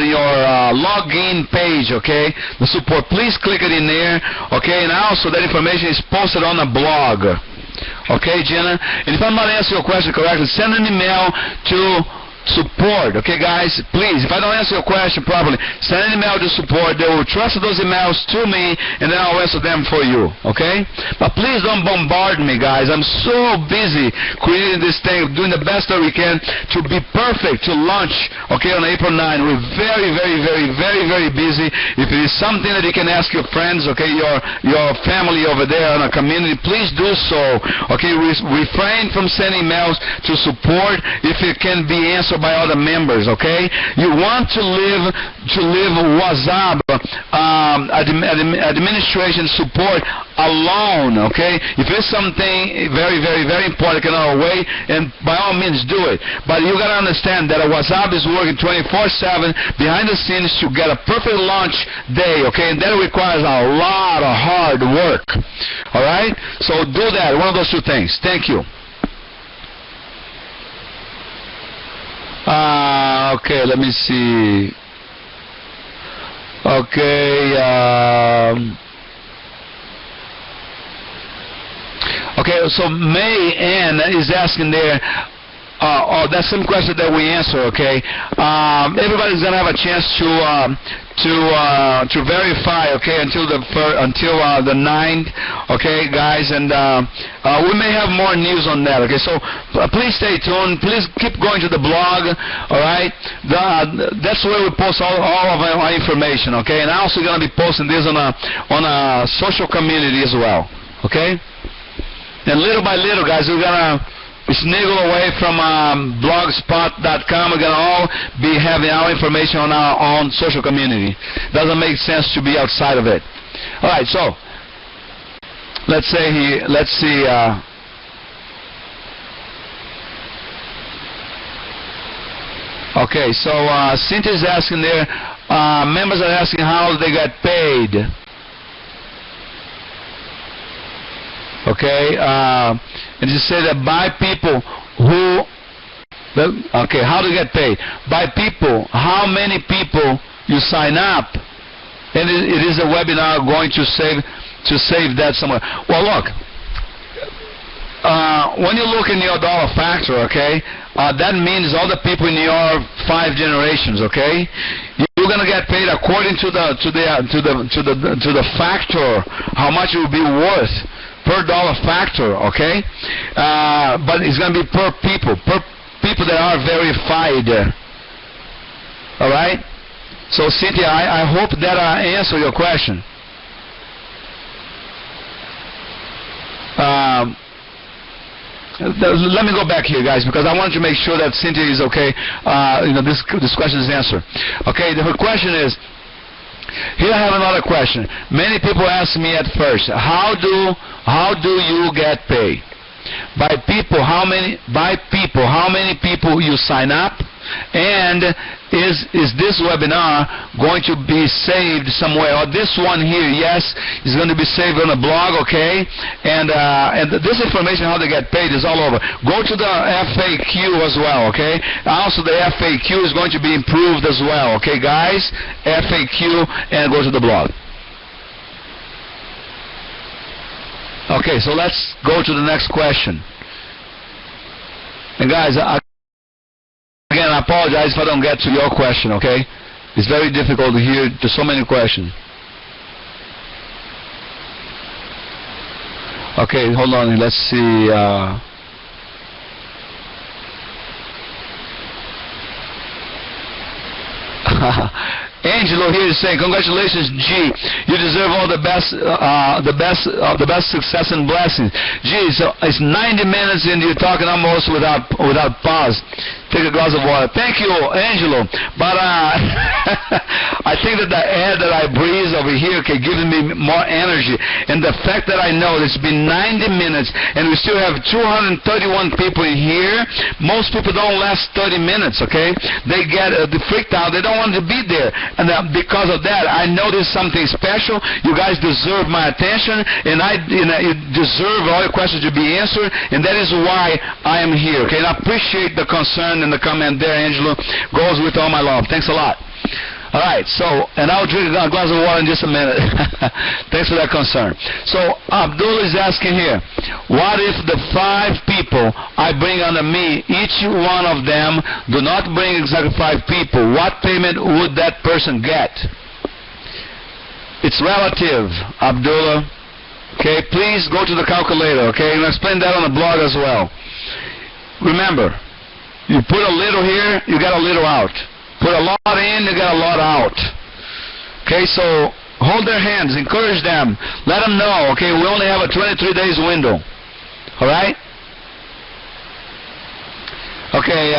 your login page, okay? The support. Please click it in there, okay? And also that information is posted on a blog, okay, Jenna? And if I'm not answering your question correctly, send an email to support, okay, guys? Please, if I don't answer your question properly, send an email to support. They will transfer those emails to me, and then I'll answer them for you, okay? But please don't bombard me, guys. I'm so busy creating this thing, doing the best that we can to be perfect to launch, okay, on April 9. We're very, very, very, very, very busy. If it is something that you can ask your friends, okay, your family over there in our community, please do so, okay? Refrain from sending emails to support if it can be answered by other members, okay? You want to live Wazzub administration support alone, okay? If it's something very, very, very important in our way, and by all means do it. But you gotta understand that a Wazzub is working 24/7 behind the scenes to get a perfect launch day, okay? And that requires a lot of hard work. All right? So do that. One of those two things. Thank you. Okay, let me see. Okay, okay, so May Ann is asking there, that's some question that we answer, okay? Everybody's gonna have a chance to verify, okay, until the 9th, okay, guys, and we may have more news on that, okay? So please stay tuned. Please keep going to the blog, all right? That's where we post all of our information, okay? And I'm also gonna be posting this on a social community as well, okay? And little by little, guys, we're gonna sniggle away from blogspot.com. We're going to all be having our information on our own social community. Doesn't make sense to be outside of it. All right, so let's see. Okay, so Cynthia's asking there, members are asking how they got paid. Okay, and just say that by people who, okay, how to get paid? By people, how many people you sign up, and it is a webinar going to save that somewhere. Well, look, when you look in your dollar factor, okay, that means all the people in your 5 generations, okay. You're gonna get paid according to the factor, how much it will be worth. Per dollar factor, okay? But it's going to be per people that are verified. All right? So, Cynthia, I hope that I answer your question. Let me go back here, guys, because I wanted to make sure that Cynthia is okay. This question is answered. Okay, her question is, here I have another question. Many people ask me at first, how do you get paid? By people, how many people you sign up? And is this webinar going to be saved somewhere? Or this one here, yes, is going to be saved on a blog, okay? And this information, how they get paid, is all over. Go to the FAQ as well, okay? Also, the FAQ is going to be improved as well, okay, guys? FAQ, and go to the blog. Okay, so let's go to the next question. And guys, again, I apologize if I don't get to your question, okay? It's very difficult to hear. There's so many questions. Okay, hold on. Let's see. Angelo here is saying, congratulations, G. You deserve all the best success and blessings. G, so it's 90 minutes and you're talking almost without pause. take a glass of water. Thank you, Angelo. But I think that the air that I breathe over here can give me more energy. And the fact that I know it's been 90 minutes and we still have 231 people in here, most people don't last 30 minutes, okay? They get freaked out. They don't want to be there. And because of that, I know this is something special. You guys deserve my attention, and you deserve all your questions to be answered, and that is why I am here, okay? And I appreciate the concern and the comment there, Angelo. Goes with all my love. Thanks a lot. All right, so, and I'll drink a glass of water in just a minute. Thanks for that concern. So, Abdul is asking here, what if the 5 people I bring under me, each one of them do not bring exactly 5 people? What payment would that person get? It's relative, Abdullah. Okay, please go to the calculator, okay? And I'll explain that on the blog as well. Remember, you put a little here, you get a little out. Put a lot in, you get a lot out. Okay, so hold their hands, encourage them, let them know, okay, we only have a 23 days window. Alright? Okay,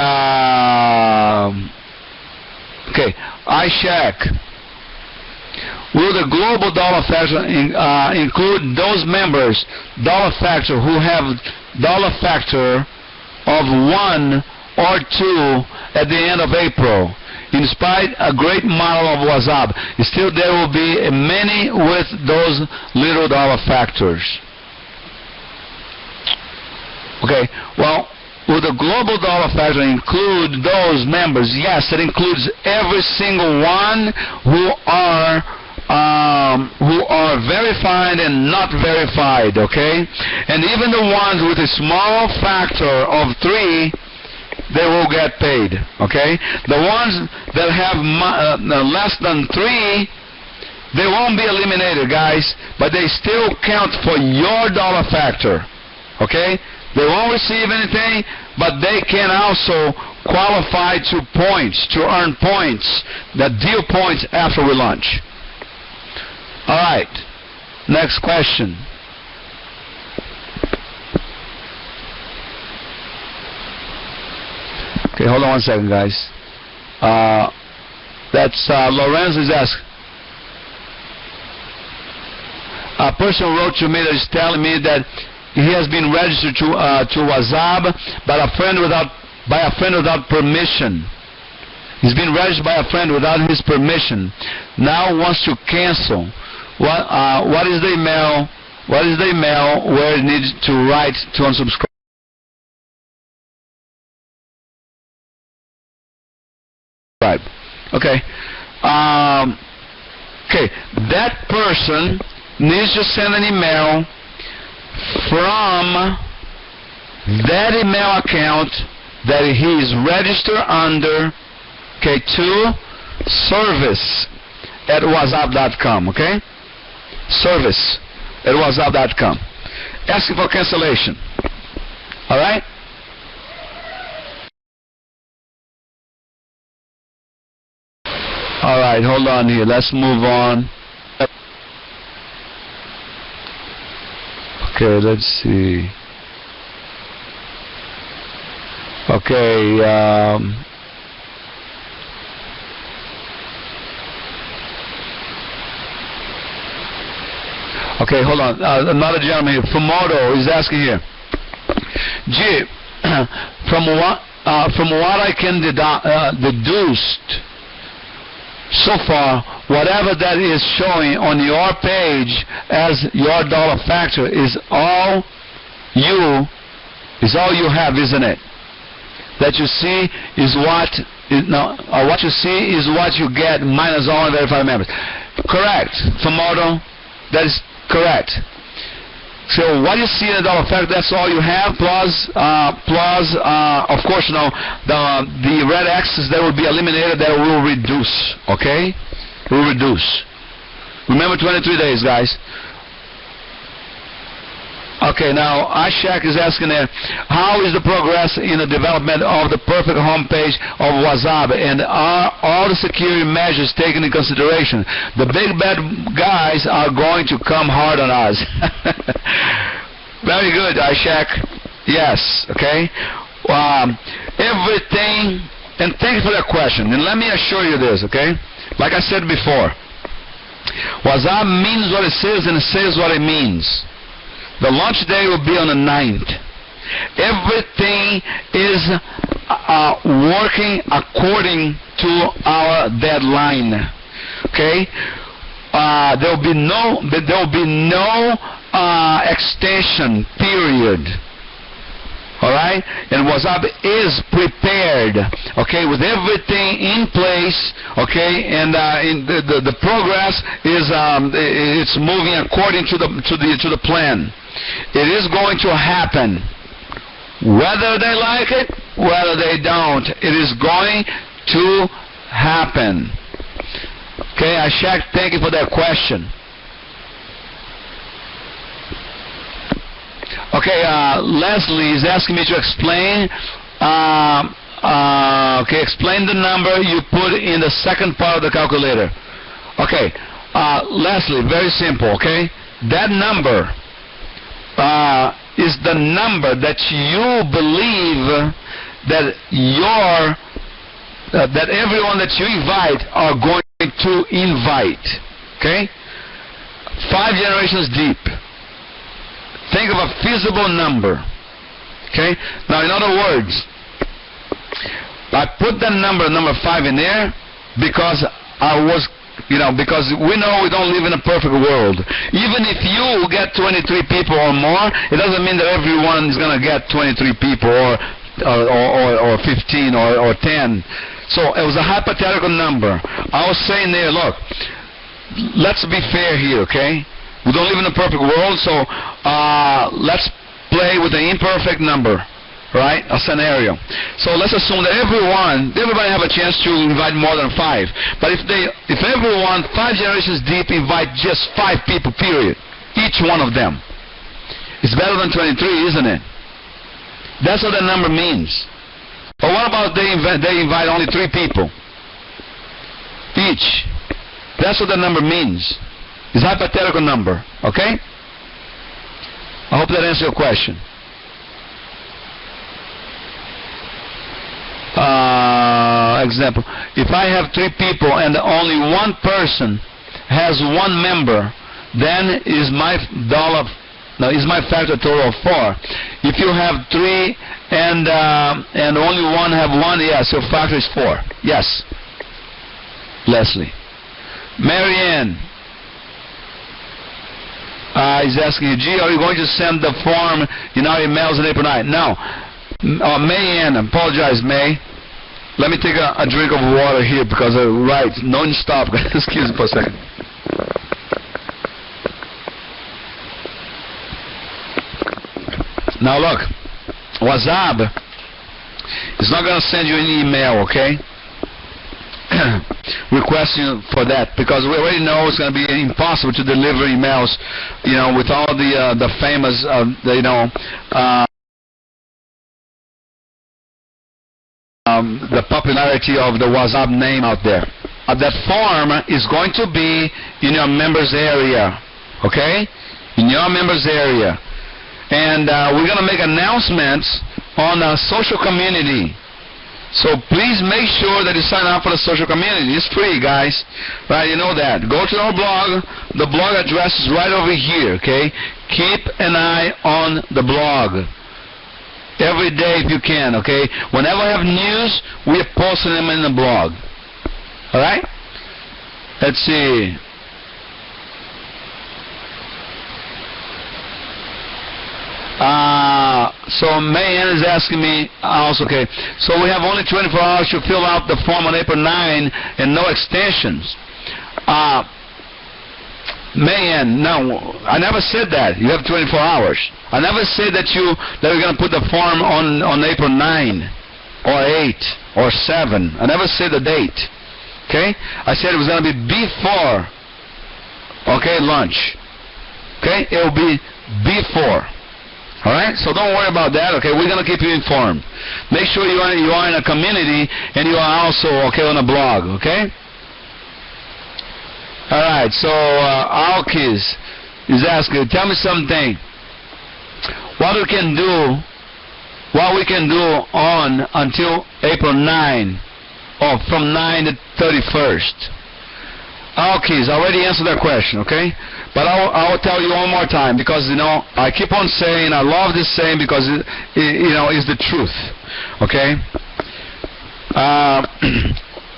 okay, I check. Will the global dollar factor include those members, dollar factor, who have dollar factor of 1 or 2 at the end of April? In spite a great model of Wazzub, still there will be many with those little dollar factors. Okay, well, will the global dollar factor include those members? Yes, it includes every single one who are verified and not verified, okay? And even the ones with a small factor of 3, they will get paid, okay? The ones that have less than 3, they won't be eliminated, guys, but they still count for your dollar factor, okay? They won't receive anything, but they can also qualify to points, to earn points, the deal points after we launch. All right, next question. Okay, hold on one second, guys. That's Lorenzo is asking. A person wrote to me that is telling me that he has been registered to Wazzub, but by a friend without permission. He's been registered by a friend without his permission. Now wants to cancel. What is the email? What is the email where it needs to write to unsubscribe? Okay. Okay. That person needs to send an email from that email account that he is registered under, okay, to service@wazzub.com, okay? Service@wazzub.com. Asking for cancellation. All right? All right, hold on here. Let's move on. Okay, let's see. Okay, okay, hold on. Another gentleman here, Fumoto, is asking here. Gee, from what I can deduce so far, whatever that is showing on your page as your dollar factor is all you have, isn't it? That you see is what you see is what you get minus all unverified members. Correct, Fumoto. That is correct. So what you see in the dollar factor, that's all you have, plus of course, you know, the red axis that will be eliminated, that will reduce, okay? It will reduce. Remember 23 days, guys. Okay, now Ashak is asking there, how is the progress in the development of the perfect homepage of Wazzub, and are all the security measures taken in consideration? The big bad guys are going to come hard on us. Very good, Ashak. Yes, okay. everything, and thank you for that question. And let me assure you this, okay? Like I said before, Wazzub means what it says and it says what it means. The launch day will be on the 9th. Everything is working according to our deadline. Okay? There will be no extension period. Alright? And Wazzub is prepared, okay, with everything in place, okay, and the progress is it's moving according to the plan. It is going to happen. Whether they like it, whether they don't, it is going to happen. Okay, Ashak, thank you for that question. Okay, Leslie is asking me to explain. Explain the number you put in the second part of the calculator. Okay, Leslie, very simple. Okay, that number is the number that you believe that that everyone that you invite are going to invite. Okay, 5 generations deep. Think of a feasible number. Okay? Now, in other words, I put that number 5 in there because because we know we don't live in a perfect world. Even if you get 23 people or more, it doesn't mean that everyone is going to get 23 people or 15 or 10. So it was a hypothetical number. I was saying there, look, let's be fair here, okay? We don't live in a perfect world, so let's play with an imperfect number, right? A scenario. So let's assume that everybody have a chance to invite more than 5. But if everyone 5 generations deep invite just 5 people, period, each one of them, it's better than 23, isn't it? That's what that number means. Or what about they invite only 3 people each? That's what that number means. It's a hypothetical number, okay? I hope that answers your question. Example, if I have 3 people and only one person has 1 member, then is my factor total of 4. If you have 3 and only one have 1, yes, your factor is 4. Yes. Leslie. Marianne. He's asking you, G, are you going to send the form in our emails on April 9th? No. May-Ann, I apologize, May. Let me take a drink of water here because right, non-stop. Excuse me for a second. Now look, Wazzub is not going to send you an email, okay? Requesting for that, because we already know it's going to be impossible to deliver emails, with all the famous, the popularity of the Wazzub name out there. That form is going to be in your members area, okay? In your members area, and we're going to make announcements on a social community. So please make sure that you sign up for the social community. It's free, guys. Right, you know that. Go to our blog. The blog address is right over here, okay? Keep an eye on the blog. Every day if you can, okay? Whenever I have news, we are posting them in the blog. Alright? Let's see. So Mayan is asking me also, okay, so we have only 24 hours to fill out the form on April 9 and no extensions. Mayan, no, I never said that. You have 24 hours. I never said that we're going to put the form on April 9 or 8 or 7. I never said the date. Okay? I said it was going to be before, okay, lunch. Okay? It will be before. Alright? So don't worry about that, okay? We're going to keep you informed. Make sure you are in a community and you are also, okay, on a blog, okay? Alright, so Alkis is asking, tell me something. What we can do what we can do on until April 9, or from 9 to 31st. Okay, I already answered that question, okay? But I will tell you one more time, because, you know, I keep on saying, I love this saying because, you know, it's the truth, okay?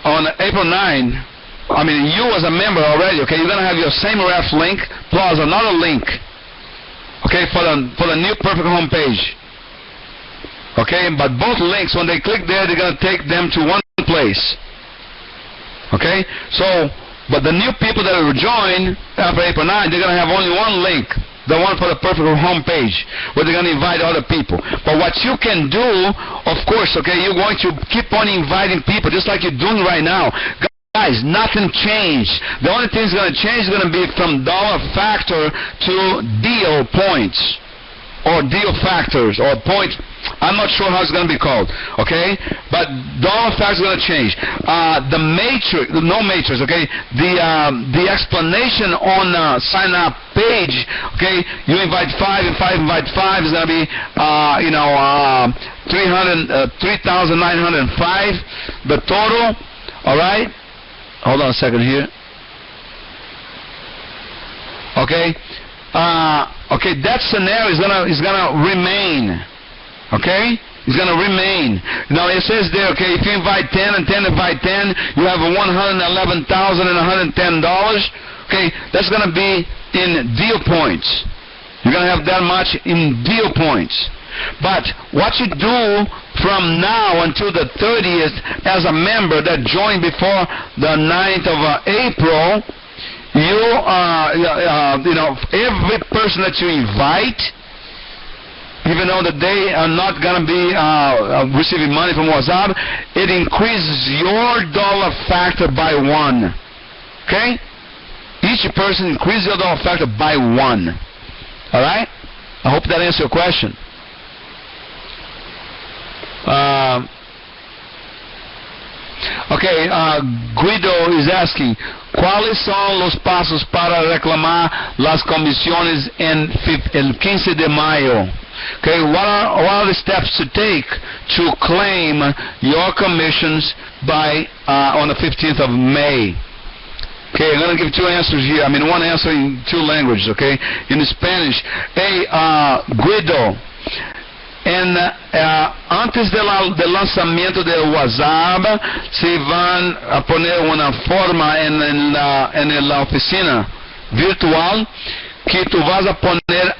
On April 9, I mean, you as a member already, okay, you're going to have your same ref link plus another link, okay, for the new Perfect Home page. Okay, but both links, when they click there, they're going to take them to one place. Okay, so, but the new people that will join after April 9, they're going to have only one link, the one for the Perfect Home page, where they're going to invite other people. But what you can do, of course, okay, you're going to keep on inviting people, just like you're doing right now. Guys, nothing changed. The only thing that's going to change is going to be from dollar factor to deal points, or deal factors, or points. I'm not sure how it's going to be called, okay? But dollar factor is going to change. The matrix, no matrix, okay? The explanation on sign up page, okay? You invite 5 and 5 invite 5 is going to be, 3,905. The total, all right? Hold on a second here. Okay? Okay, that scenario is gonna remain. Okay? It's going to remain. Now it says there, okay, if you invite 10 and 10 invite 10, you have $111,110. Okay, that's going to be in deal points. You're going to have that much in deal points. But what you do from now until the 30th as a member that joined before the 9th of April, you know, every person that you invite, even though that they are not going to be receiving money from Wazzub, it increases your dollar factor by 1. Okay? Each person increases your dollar factor by 1. Alright? I hope that answers your question. Okay, Guido is asking, ¿cuáles son los pasos para reclamar las comisiones el 15 de mayo? Okay, what are the steps to take to claim your commissions by on the 15th of May? Okay, I'm going to give two answers here. I mean, one answer in two languages, okay? In Spanish, hey, Guido, antes del lanzamiento del Wazzub, se van a poner una forma en la oficina virtual que tú vas a poner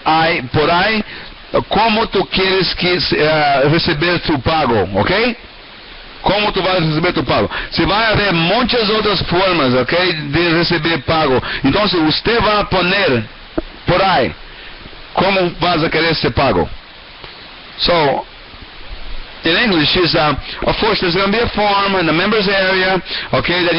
por ahí como tú quieres que receber tu pago, ¿ok? ¿Cómo tú vas a receber tu pago? Se va a haber muchas otras formas, ¿ok? De recibir pago. Entonces usted va a poner por ahí cómo vas a querer ese pago. So, in English is, of course, there's going to be a form in the members area, okay, that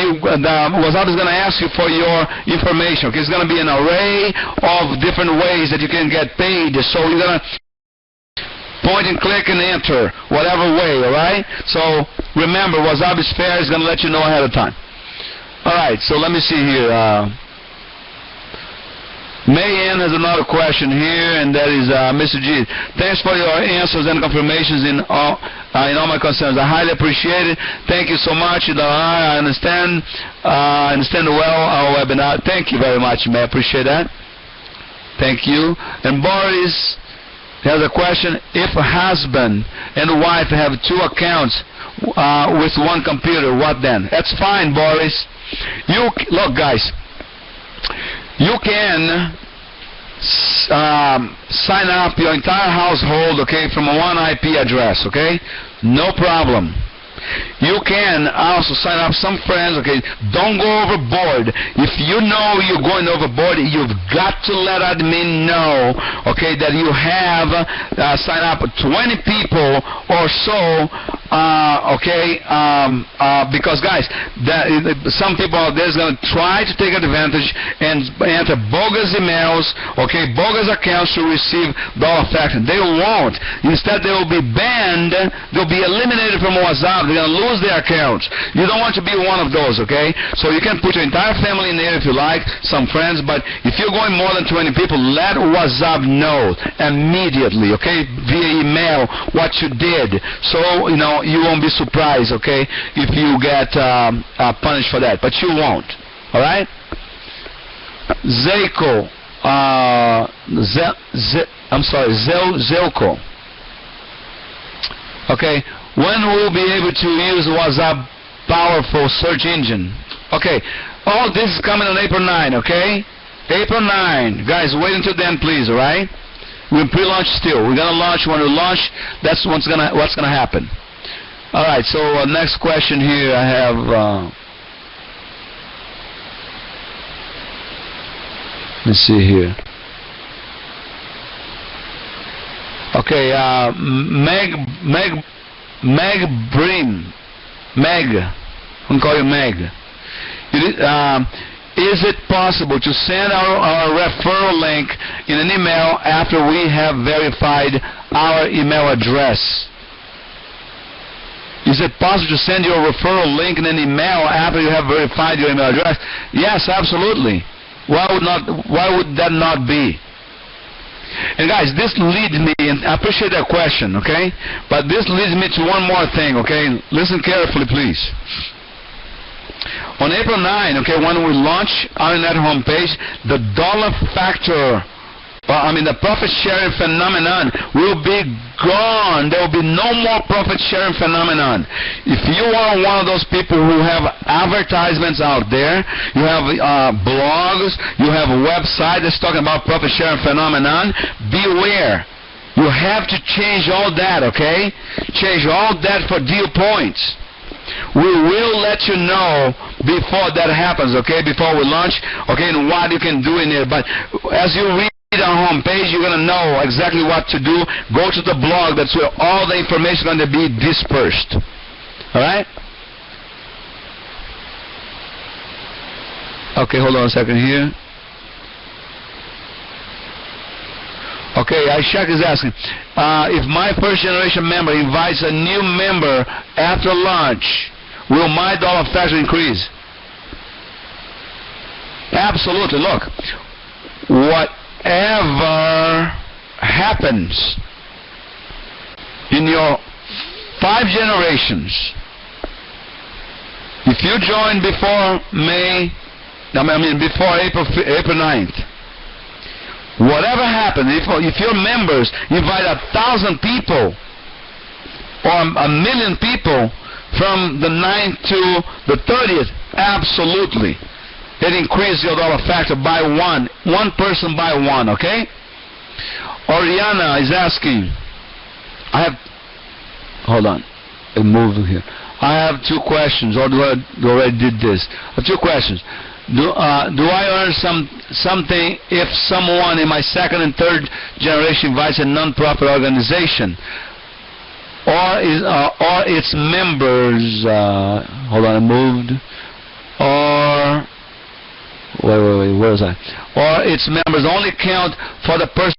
Wazzub is going to ask you for your information. Okay, it's going to be an array of different ways that you can get paid. So you're going to point and click and enter, whatever way, all right? So remember, Wazzub is fair. It's going to let you know ahead of time. All right, so let me see here. Mayan has another question here, and that is Mr. G. Thanks for your answers and confirmations in all my concerns. I highly appreciate it. Thank you so much. I understand. I understand well our webinar. Thank you very much, man. I appreciate that. Thank you. And Boris has a question. If a husband and wife have two accounts with one computer, what then? That's fine, Boris. Look, guys. You can sign up your entire household, okay, from one IP address, okay? No problem. You can also sign up some friends, okay? Don't go overboard. If you know you're going overboard, you've got to let admin know, okay, that you have signed up 20 people or so because guys, some people out there is going to try to take advantage and enter bogus emails, bogus accounts to receive dollar factor. They won't. Instead, they will be banned. They'll be eliminated from Wazzub. They're going to lose their accounts. You don't want to be one of those, okay? So you can put your entire family in there if you like, some friends, but if you're going more than 20 people, let Wazzub know immediately, okay, via email what you did. So, you won't be surprised, okay, if you get punished for that, but you won't. All right? Zelko, Zelko. Okay, when will we be able to use Wazzub powerful search engine? Okay, all this is coming on April 9, okay? April 9. Guys, wait until then, please, all right? We're pre-launch still. We're gonna launch. When we launch, that's what's gonna happen. All right. So next question here, I have. Let's see here. Okay. Meg Brim. Meg. I'm gonna call you Meg. Is it possible to send our referral link in an email after we have verified our email address? Is it possible to send your referral link in an email after you have verified your email address? Yes, absolutely. Why would that not be? And guys, this leads me, and I appreciate that question, okay? But this leads me to one more thing, okay? Listen carefully, please. On April 9, okay, when we launch our internet homepage, the dollar factor, the profit sharing phenomenon will be gone. There will be no more profit sharing phenomenon. If you are one of those people who have advertisements out there, you have blogs, you have a website that's talking about profit sharing phenomenon, beware. You have to change all that, okay? Change all that for deal points. We will let you know before that happens, okay, before we launch, okay, and what you can do in it. But as you read our homepage, you're going to know exactly what to do. Go to the blog. That's where all the information is going to be dispersed. All right? Okay, hold on a second here. Okay, Ishak is asking, if my first generation member invites a new member after launch, will my dollar factor increase? Absolutely. Look, whatever happens in your 5 generations, if you join before before April 9th, whatever happens, if your members invite 1,000 people or 1,000,000 people from the 9th to the 30th, absolutely, it increases your dollar factor by one person by one, okay? Oriana is asking, hold on, it moved here. I have 2 questions, or do I already did this? 2 questions. Do I earn something if someone in my 2nd and 3rd generation invites a non-profit organization, or its members? Hold on, I moved. Or wait, where was I? Or its members only count for the person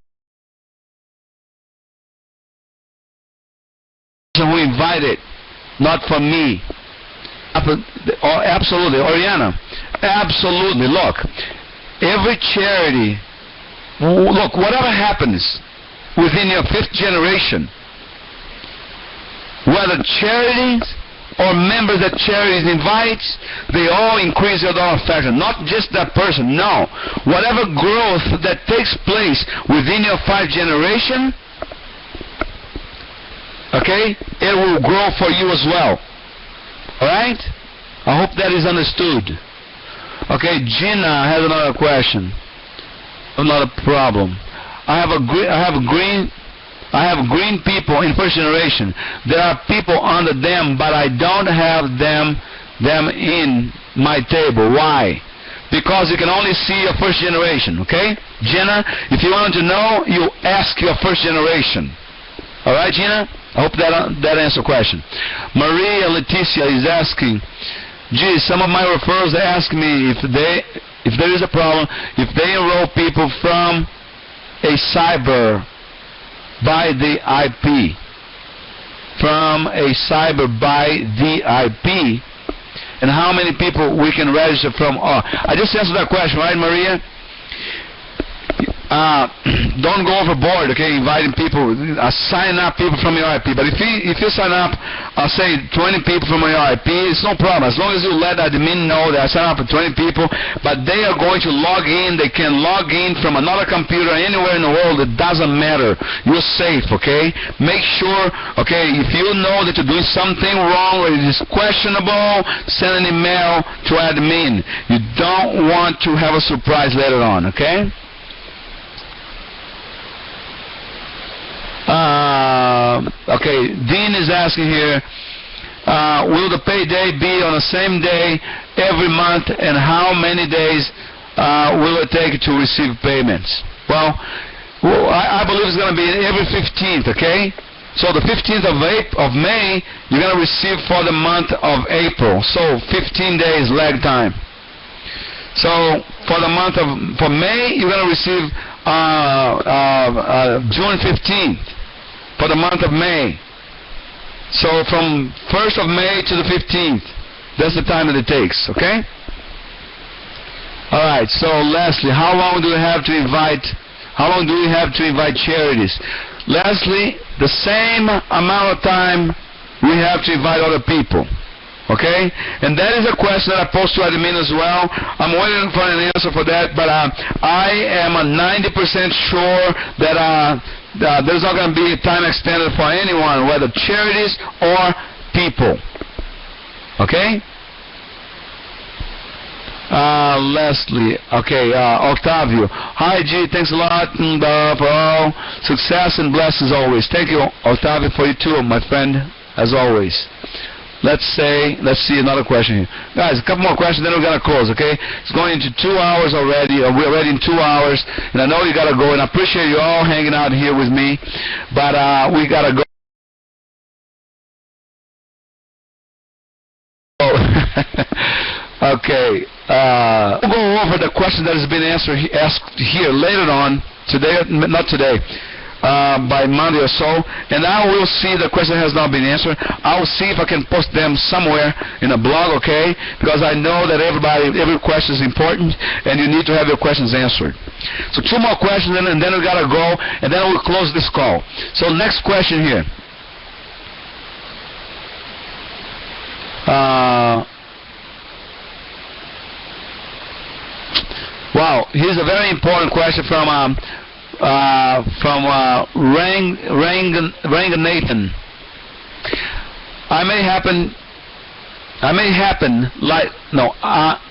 who invited, not for me. Absolutely, Oriana. Absolutely. Look, every charity, whatever happens within your 5th generation, whether charities or members that charities invites, they all increase your dollar factor. Not just that person, no. Whatever growth that takes place within your 5th generation, okay, it will grow for you as well. Alright? I hope that is understood. Okay, Gina has another question. Not a problem. I have green people in 1st generation. There are people under them, but I don't have them in my table. Why? Because you can only see your 1st generation, okay? Jenna, if you want to know, you ask your 1st generation. All right, Gina? I hope that answers the question. Maria Leticia is asking, gee, some of my referrals ask me if there is a problem if they enroll people from a cyber by the IP. From a cyber by the IP, and how many people we can register from. I just answered that question, right, Maria? Don't go overboard, okay, inviting people, signing up people from your IP. But if you sign up, say 20 people from your IP, it's no problem. As long as you let admin know that I sign up for 20 people, but they are going to log in. They can log in from another computer anywhere in the world. It doesn't matter. You're safe, okay? Make sure, okay, if you know that you're doing something wrong or it is questionable, send an email to admin. You don't want to have a surprise later on, okay? Okay, Dean is asking here, will the payday be on the same day every month, and how many days will it take to receive payments? Well, I believe it's going to be every 15th, okay? So the 15th of May, you're going to receive for the month of April. So 15 days lag time. So for the month for May, you're going to receive June 15th for the month of May. So from 1st of May to the 15th, that's the time that it takes, okay? All right, so Leslie, how long do we have to invite charities? Leslie, the same amount of time we have to invite other people. Okay? And that is a question that I posed to admin as well. I'm waiting for an answer for that, but I am 90% sure that there's not going to be time extended for anyone, whether charities or people. Okay? Leslie. Okay, Octavio. Hi, G. Thanks a lot for all success and blessings always. Thank you, Octavio, for you too, my friend, as always. Let's see another question here. Guys, a couple more questions, then we're going to close, okay? It's going into 2 hours already. We're already in 2 hours, and I know you got to go, and I appreciate you all hanging out here with me, but we got to go. Okay. We'll go over the question that has been asked here later on, today, not today. By Monday or so, and I will see the question has not been answered. I will see if I can post them somewhere in a blog, okay? Because I know that every question is important, and you need to have your questions answered. So 2 more questions, and then we gotta go, and then we'll close this call. So next question here. Wow, here's a very important question from Ranganathan.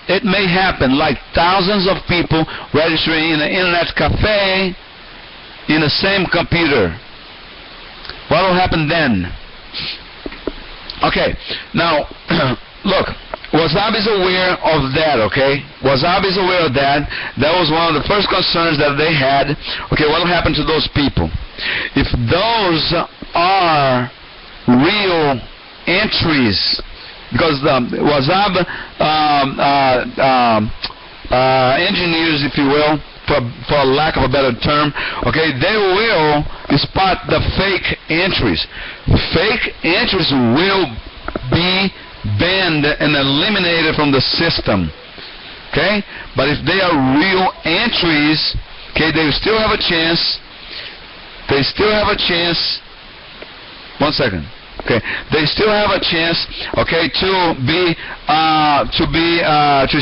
It may happen like thousands of people registering in an internet cafe in the same computer. What will happen then? Okay, now look, Wazzub is aware of that, okay? Wazzub is aware of that. That was one of the first concerns that they had. Okay, what will happen to those people? If those are real entries, because Wazzub engineers, if you will, for lack of a better term, okay, they will spot the fake entries. Fake entries will be banned and eliminated from the system, okay? But if they are real entries, okay, they still have a chance. They still have a chance. 1 second. Okay, they still have a chance, okay, to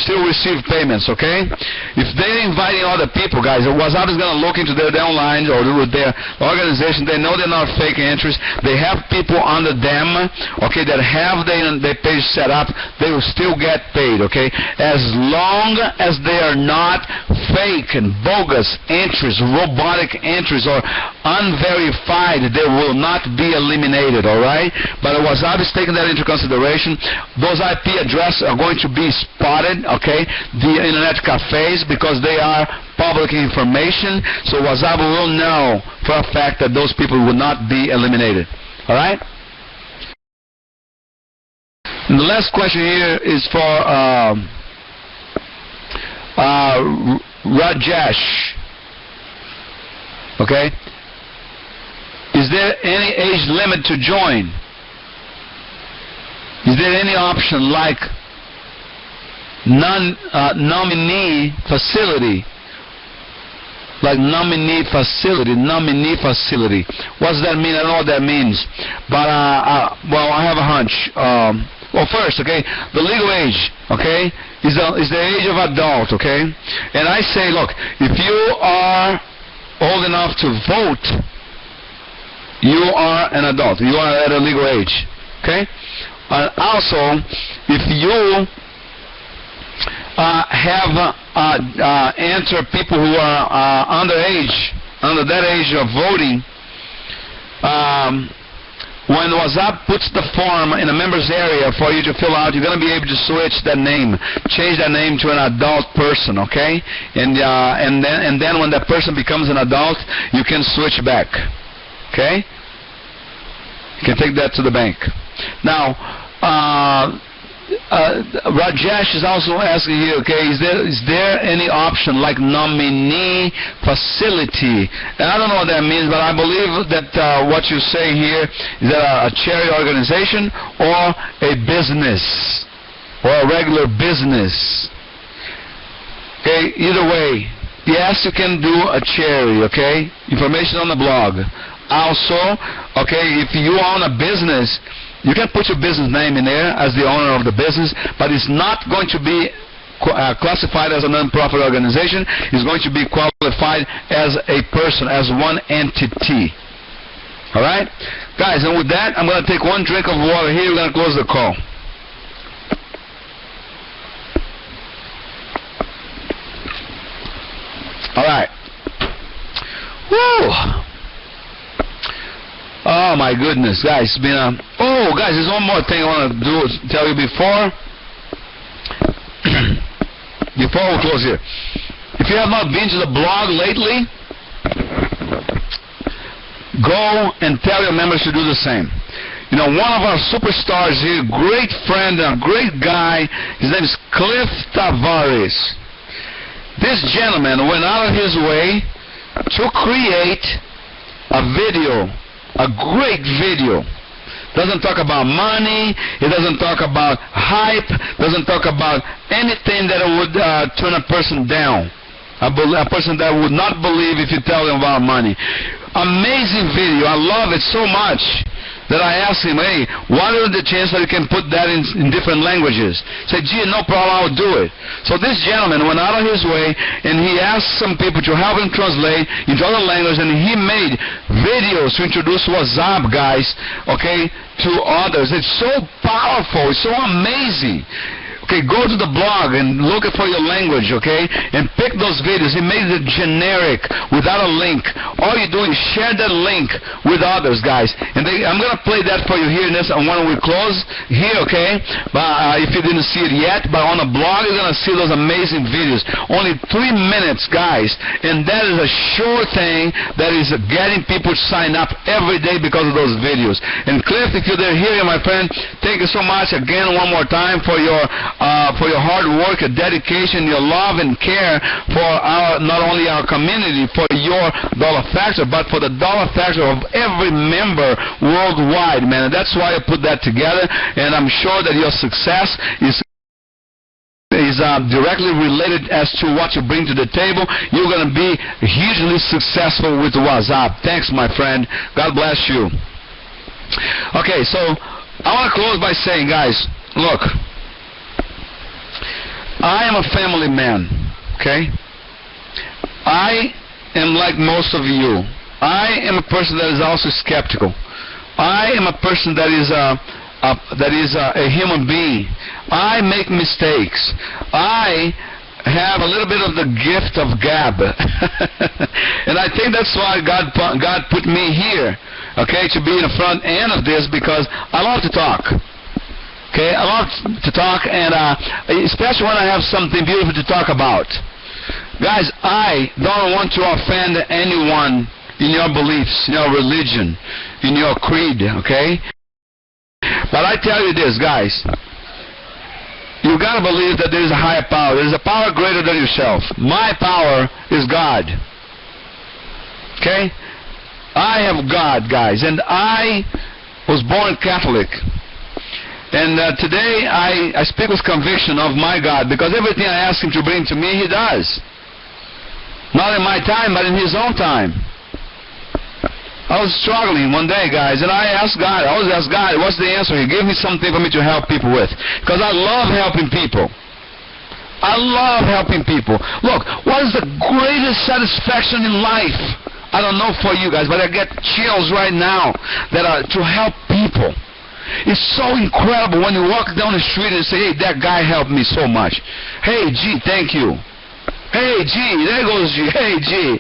still receive payments, okay? If they're inviting other people, guys, Wazzub is going to look into their downlines or their organization. They know they're not fake entries. They have people under them, okay, that have their page set up. They will still get paid, okay? As long as they are not fake and bogus entries, robotic entries, or unverified, they will not be eliminated, all right? But Wazzub is taking that into consideration. Those IP addresses are going to be spotted, okay, the internet cafes, because they are public information. So Wazzub will know for a fact that those people will not be eliminated. All right? And the last question here is for Rajesh. Okay? Is there any age limit to join? Is there any option like nominee facility? Like nominee facility. What does that mean? I don't know what that means. But, well, I have a hunch. Well, first, okay, the legal age, okay, is the age of adult, okay? And I say, look, if you are old enough to vote, you are an adult. You are at a legal age, okay? Also, if you have enter people who are under that age of voting, when Wazzub puts the form in a member's area for you to fill out, you're going to be able to switch that name, change that name to an adult person, okay? And then when that person becomes an adult, you can switch back, okay? You can take that to the bank. Now, Rajesh is also asking here, okay, is there any option like nominee facility? And I don't know what that means, but I believe that what you say here is that a charity organization or a business or a regular business. Okay, either way, yes, you can do a charity, okay? Information on the blog. Also, okay, if you own a business, you can put your business name in there as the owner of the business, but it's not going to be classified as a non-profit organization. It's going to be qualified as a person, as one entity. All right? Guys, and with that, I'm going to take one drink of water here. We're going to close the call. All right. Woo! Oh my goodness, guys, it's been a... Oh, guys, there's one more thing I want to tell you before we close here. If you have not been to the blog lately, go and tell your members to do the same. You know, one of our superstars here, great friend, a great guy, his name is Cliff Tavares. This gentleman went out of his way to create a video, a great video. Doesn't talk about money, it doesn't talk about hype, doesn't talk about anything that would turn a person down, a person that would not believe if you tell them about money. Amazing video. I love it so much that I asked him, hey, what are the chances that you can put that in different languages? He said, gee, no problem, I'll do it. So this gentleman went out of his way and he asked some people to help him translate into other languages, and he made videos to introduce Wazzub, guys, okay, to others. It's so powerful, it's so amazing. Okay, go to the blog and look for your language, okay, and pick those videos. He made it generic without a link. All you do is share that link with others, guys. And I'm going to play that for you here in this, when we close here, okay? But if you didn't see it yet, but on the blog you're going to see those amazing videos. Only 3 minutes, guys, and that is a sure thing that is getting people to sign up every day because of those videos. And Cliff, if you're there here, my friend, thank you so much again one more time for your hard work, your dedication, your love and care for not only our community, for your dollar factor, but for the dollar factor of every member worldwide, man. And that's why I put that together, and I'm sure that your success is directly related as to what you bring to the table. You're going to be hugely successful with Wazzub. Thanks, my friend. God bless you. Okay, so I want to close by saying, guys, look, I am a family man, okay? I am like most of you. I am a person that is also skeptical. I am a person that is a human being. I make mistakes. I have a little bit of the gift of gab. And I think that's why God put me here, okay, to be in the front end of this, because I love to talk. Okay, I love to talk, and especially when I have something beautiful to talk about. Guys, I don't want to offend anyone in your beliefs, in your religion, in your creed, okay? But I tell you this, guys. You gotta believe that there is a higher power. There is a power greater than yourself. My power is God. Okay? I have God, guys, and I was born Catholic. And today I speak with conviction of my God, because everything I ask Him to bring to me, He does. Not in my time, but in His own time. I was struggling one day, guys, and I always ask God, what's the answer? He gave me something for me to help people with, because I love helping people. I love helping people. Look, what is the greatest satisfaction in life? I don't know for you guys, but I get chills right now that are to help people. It's so incredible when you walk down the street and say, hey, that guy helped me so much. Hey, G, thank you. Hey, G, there goes G. Hey, G.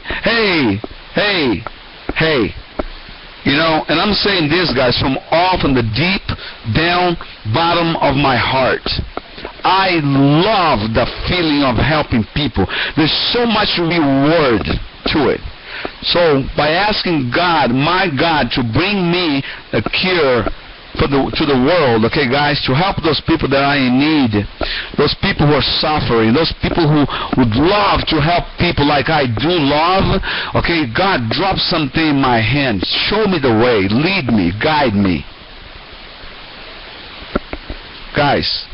Hey. You know, and I'm saying this, guys, from the deep down bottom of my heart. I love the feeling of helping people. There's so much reward to it. So by asking God, my God, to bring me a cure to the world, okay, guys, to help those people that are in need, those people who are suffering, those people who would love to help people like I do love, okay, God, drop something in my hand, show me the way, lead me, guide me. Guys,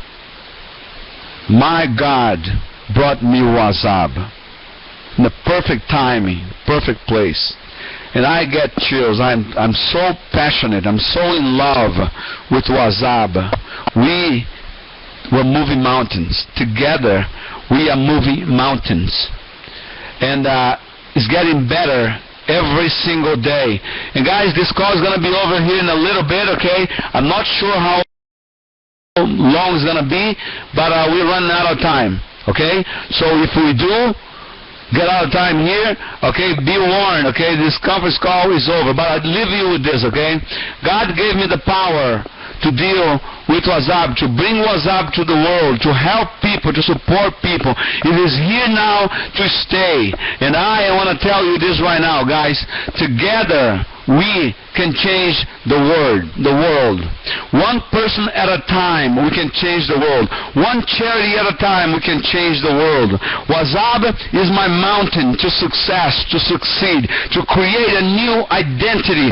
my God brought me Wazzub in the perfect timing, perfect place. And I get chills. I'm so passionate. I'm so in love with Wazzub. We were moving mountains. Together, we are moving mountains. And it's getting better every single day. And guys, this call is going to be over here in a little bit, okay? I'm not sure how long it's going to be, but we're running out of time, okay? So if we do get out of time here, okay, be warned, okay, this conference call is over, but I'll leave you with this, okay? God gave me the power to deal with Wazzub, to bring Wazzub to the world, to help people, to support people. It is here now to stay. And I want to tell you this right now, guys. Together, we can change the world. One person at a time, we can change the world. One charity at a time, we can change the world. Wazzub is my mountain to success, to succeed, to create a new identity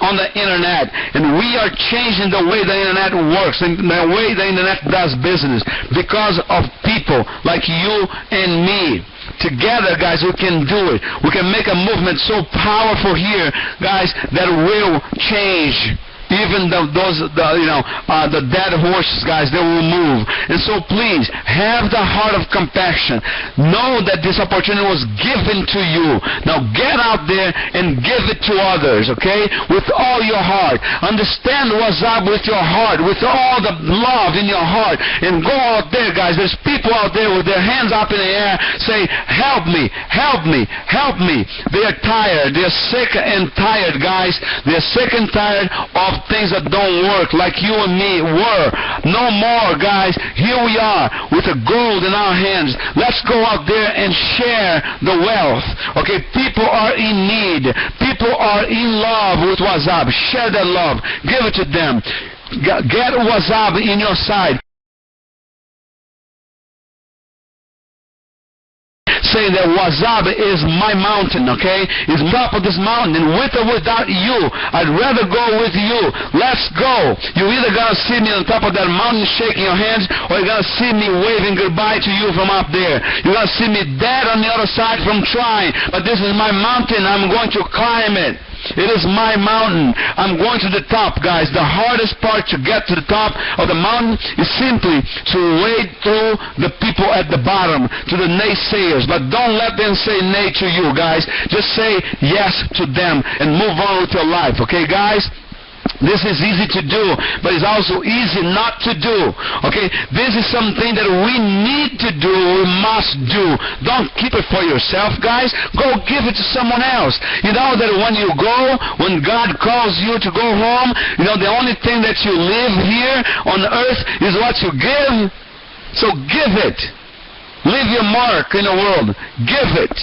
on the internet. And we are changing the way the internet works and the way the internet does business because of people like you and me. Together, guys, we can do it. We can make a movement so powerful here, guys, that will change even the dead horses, guys, they will move. And so please, have the heart of compassion. Know that this opportunity was given to you. Now get out there and give it to others, okay? With all your heart. Understand Wazzub with your heart, with all the love in your heart. And go out there, guys. There's people out there with their hands up in the air, say, help me, help me, help me. They are tired. They're sick and tired, guys. They're sick and tired of things that don't work like you and me were. No more, guys. Here we are with the gold in our hands. Let's go out there and share the wealth. Okay, people are in need. People are in love with Wazzub. Share that love. Give it to them. Get Wazzub in your side. Say that Wazzub is my mountain, okay? It's top of this mountain, and with or without you, I'd rather go with you. Let's go. You're either going to see me on top of that mountain shaking your hands, or you're going to see me waving goodbye to you from up there. You're going to see me dead on the other side from trying, but this is my mountain. I'm going to climb it. It is my mountain. I'm going to the top, guys. The hardest part to get to the top of the mountain is simply to wade through the people at the bottom, to the naysayers. But don't let them say nay to you, guys. Just say yes to them and move on with your life, okay, guys? This is easy to do, but it's also easy not to do. Okay? This is something that we need to do, we must do. Don't keep it for yourself, guys. Go give it to someone else. You know that when you go, when God calls you to go home, you know, the only thing that you live here on earth is what you give. So give it. Leave your mark in the world. Give it.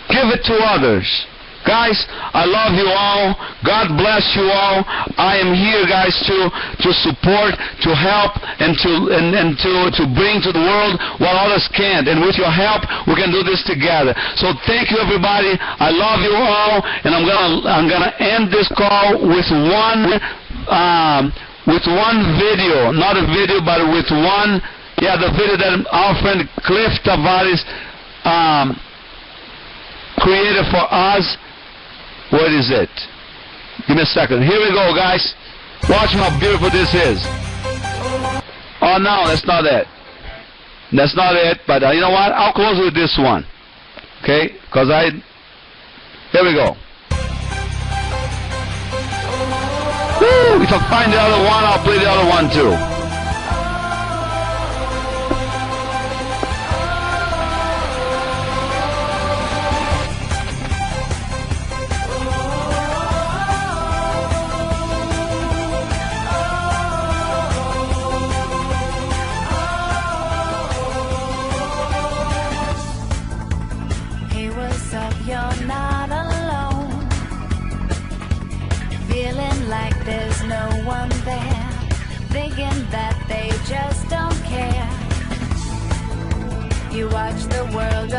Give it to others. Guys, I love you all. God bless you all. I am here, guys, to support, to help, and to bring to the world what others can't. And with your help, we can do this together. So thank you, everybody. I love you all, and I'm gonna end this call with one video, not a video, but with one. Yeah, the video that our friend Cliff Tavares created for us. What is it? Give me a second. Here we go, guys. Watch how beautiful this is. Oh, no, that's not it. That's not it, but you know what? I'll close with this one. Okay? Because here we go. Woo! If I find the other one, I'll play the other one too. You're not alone, feeling like there's no one there, thinking that they just don't care. You watch the world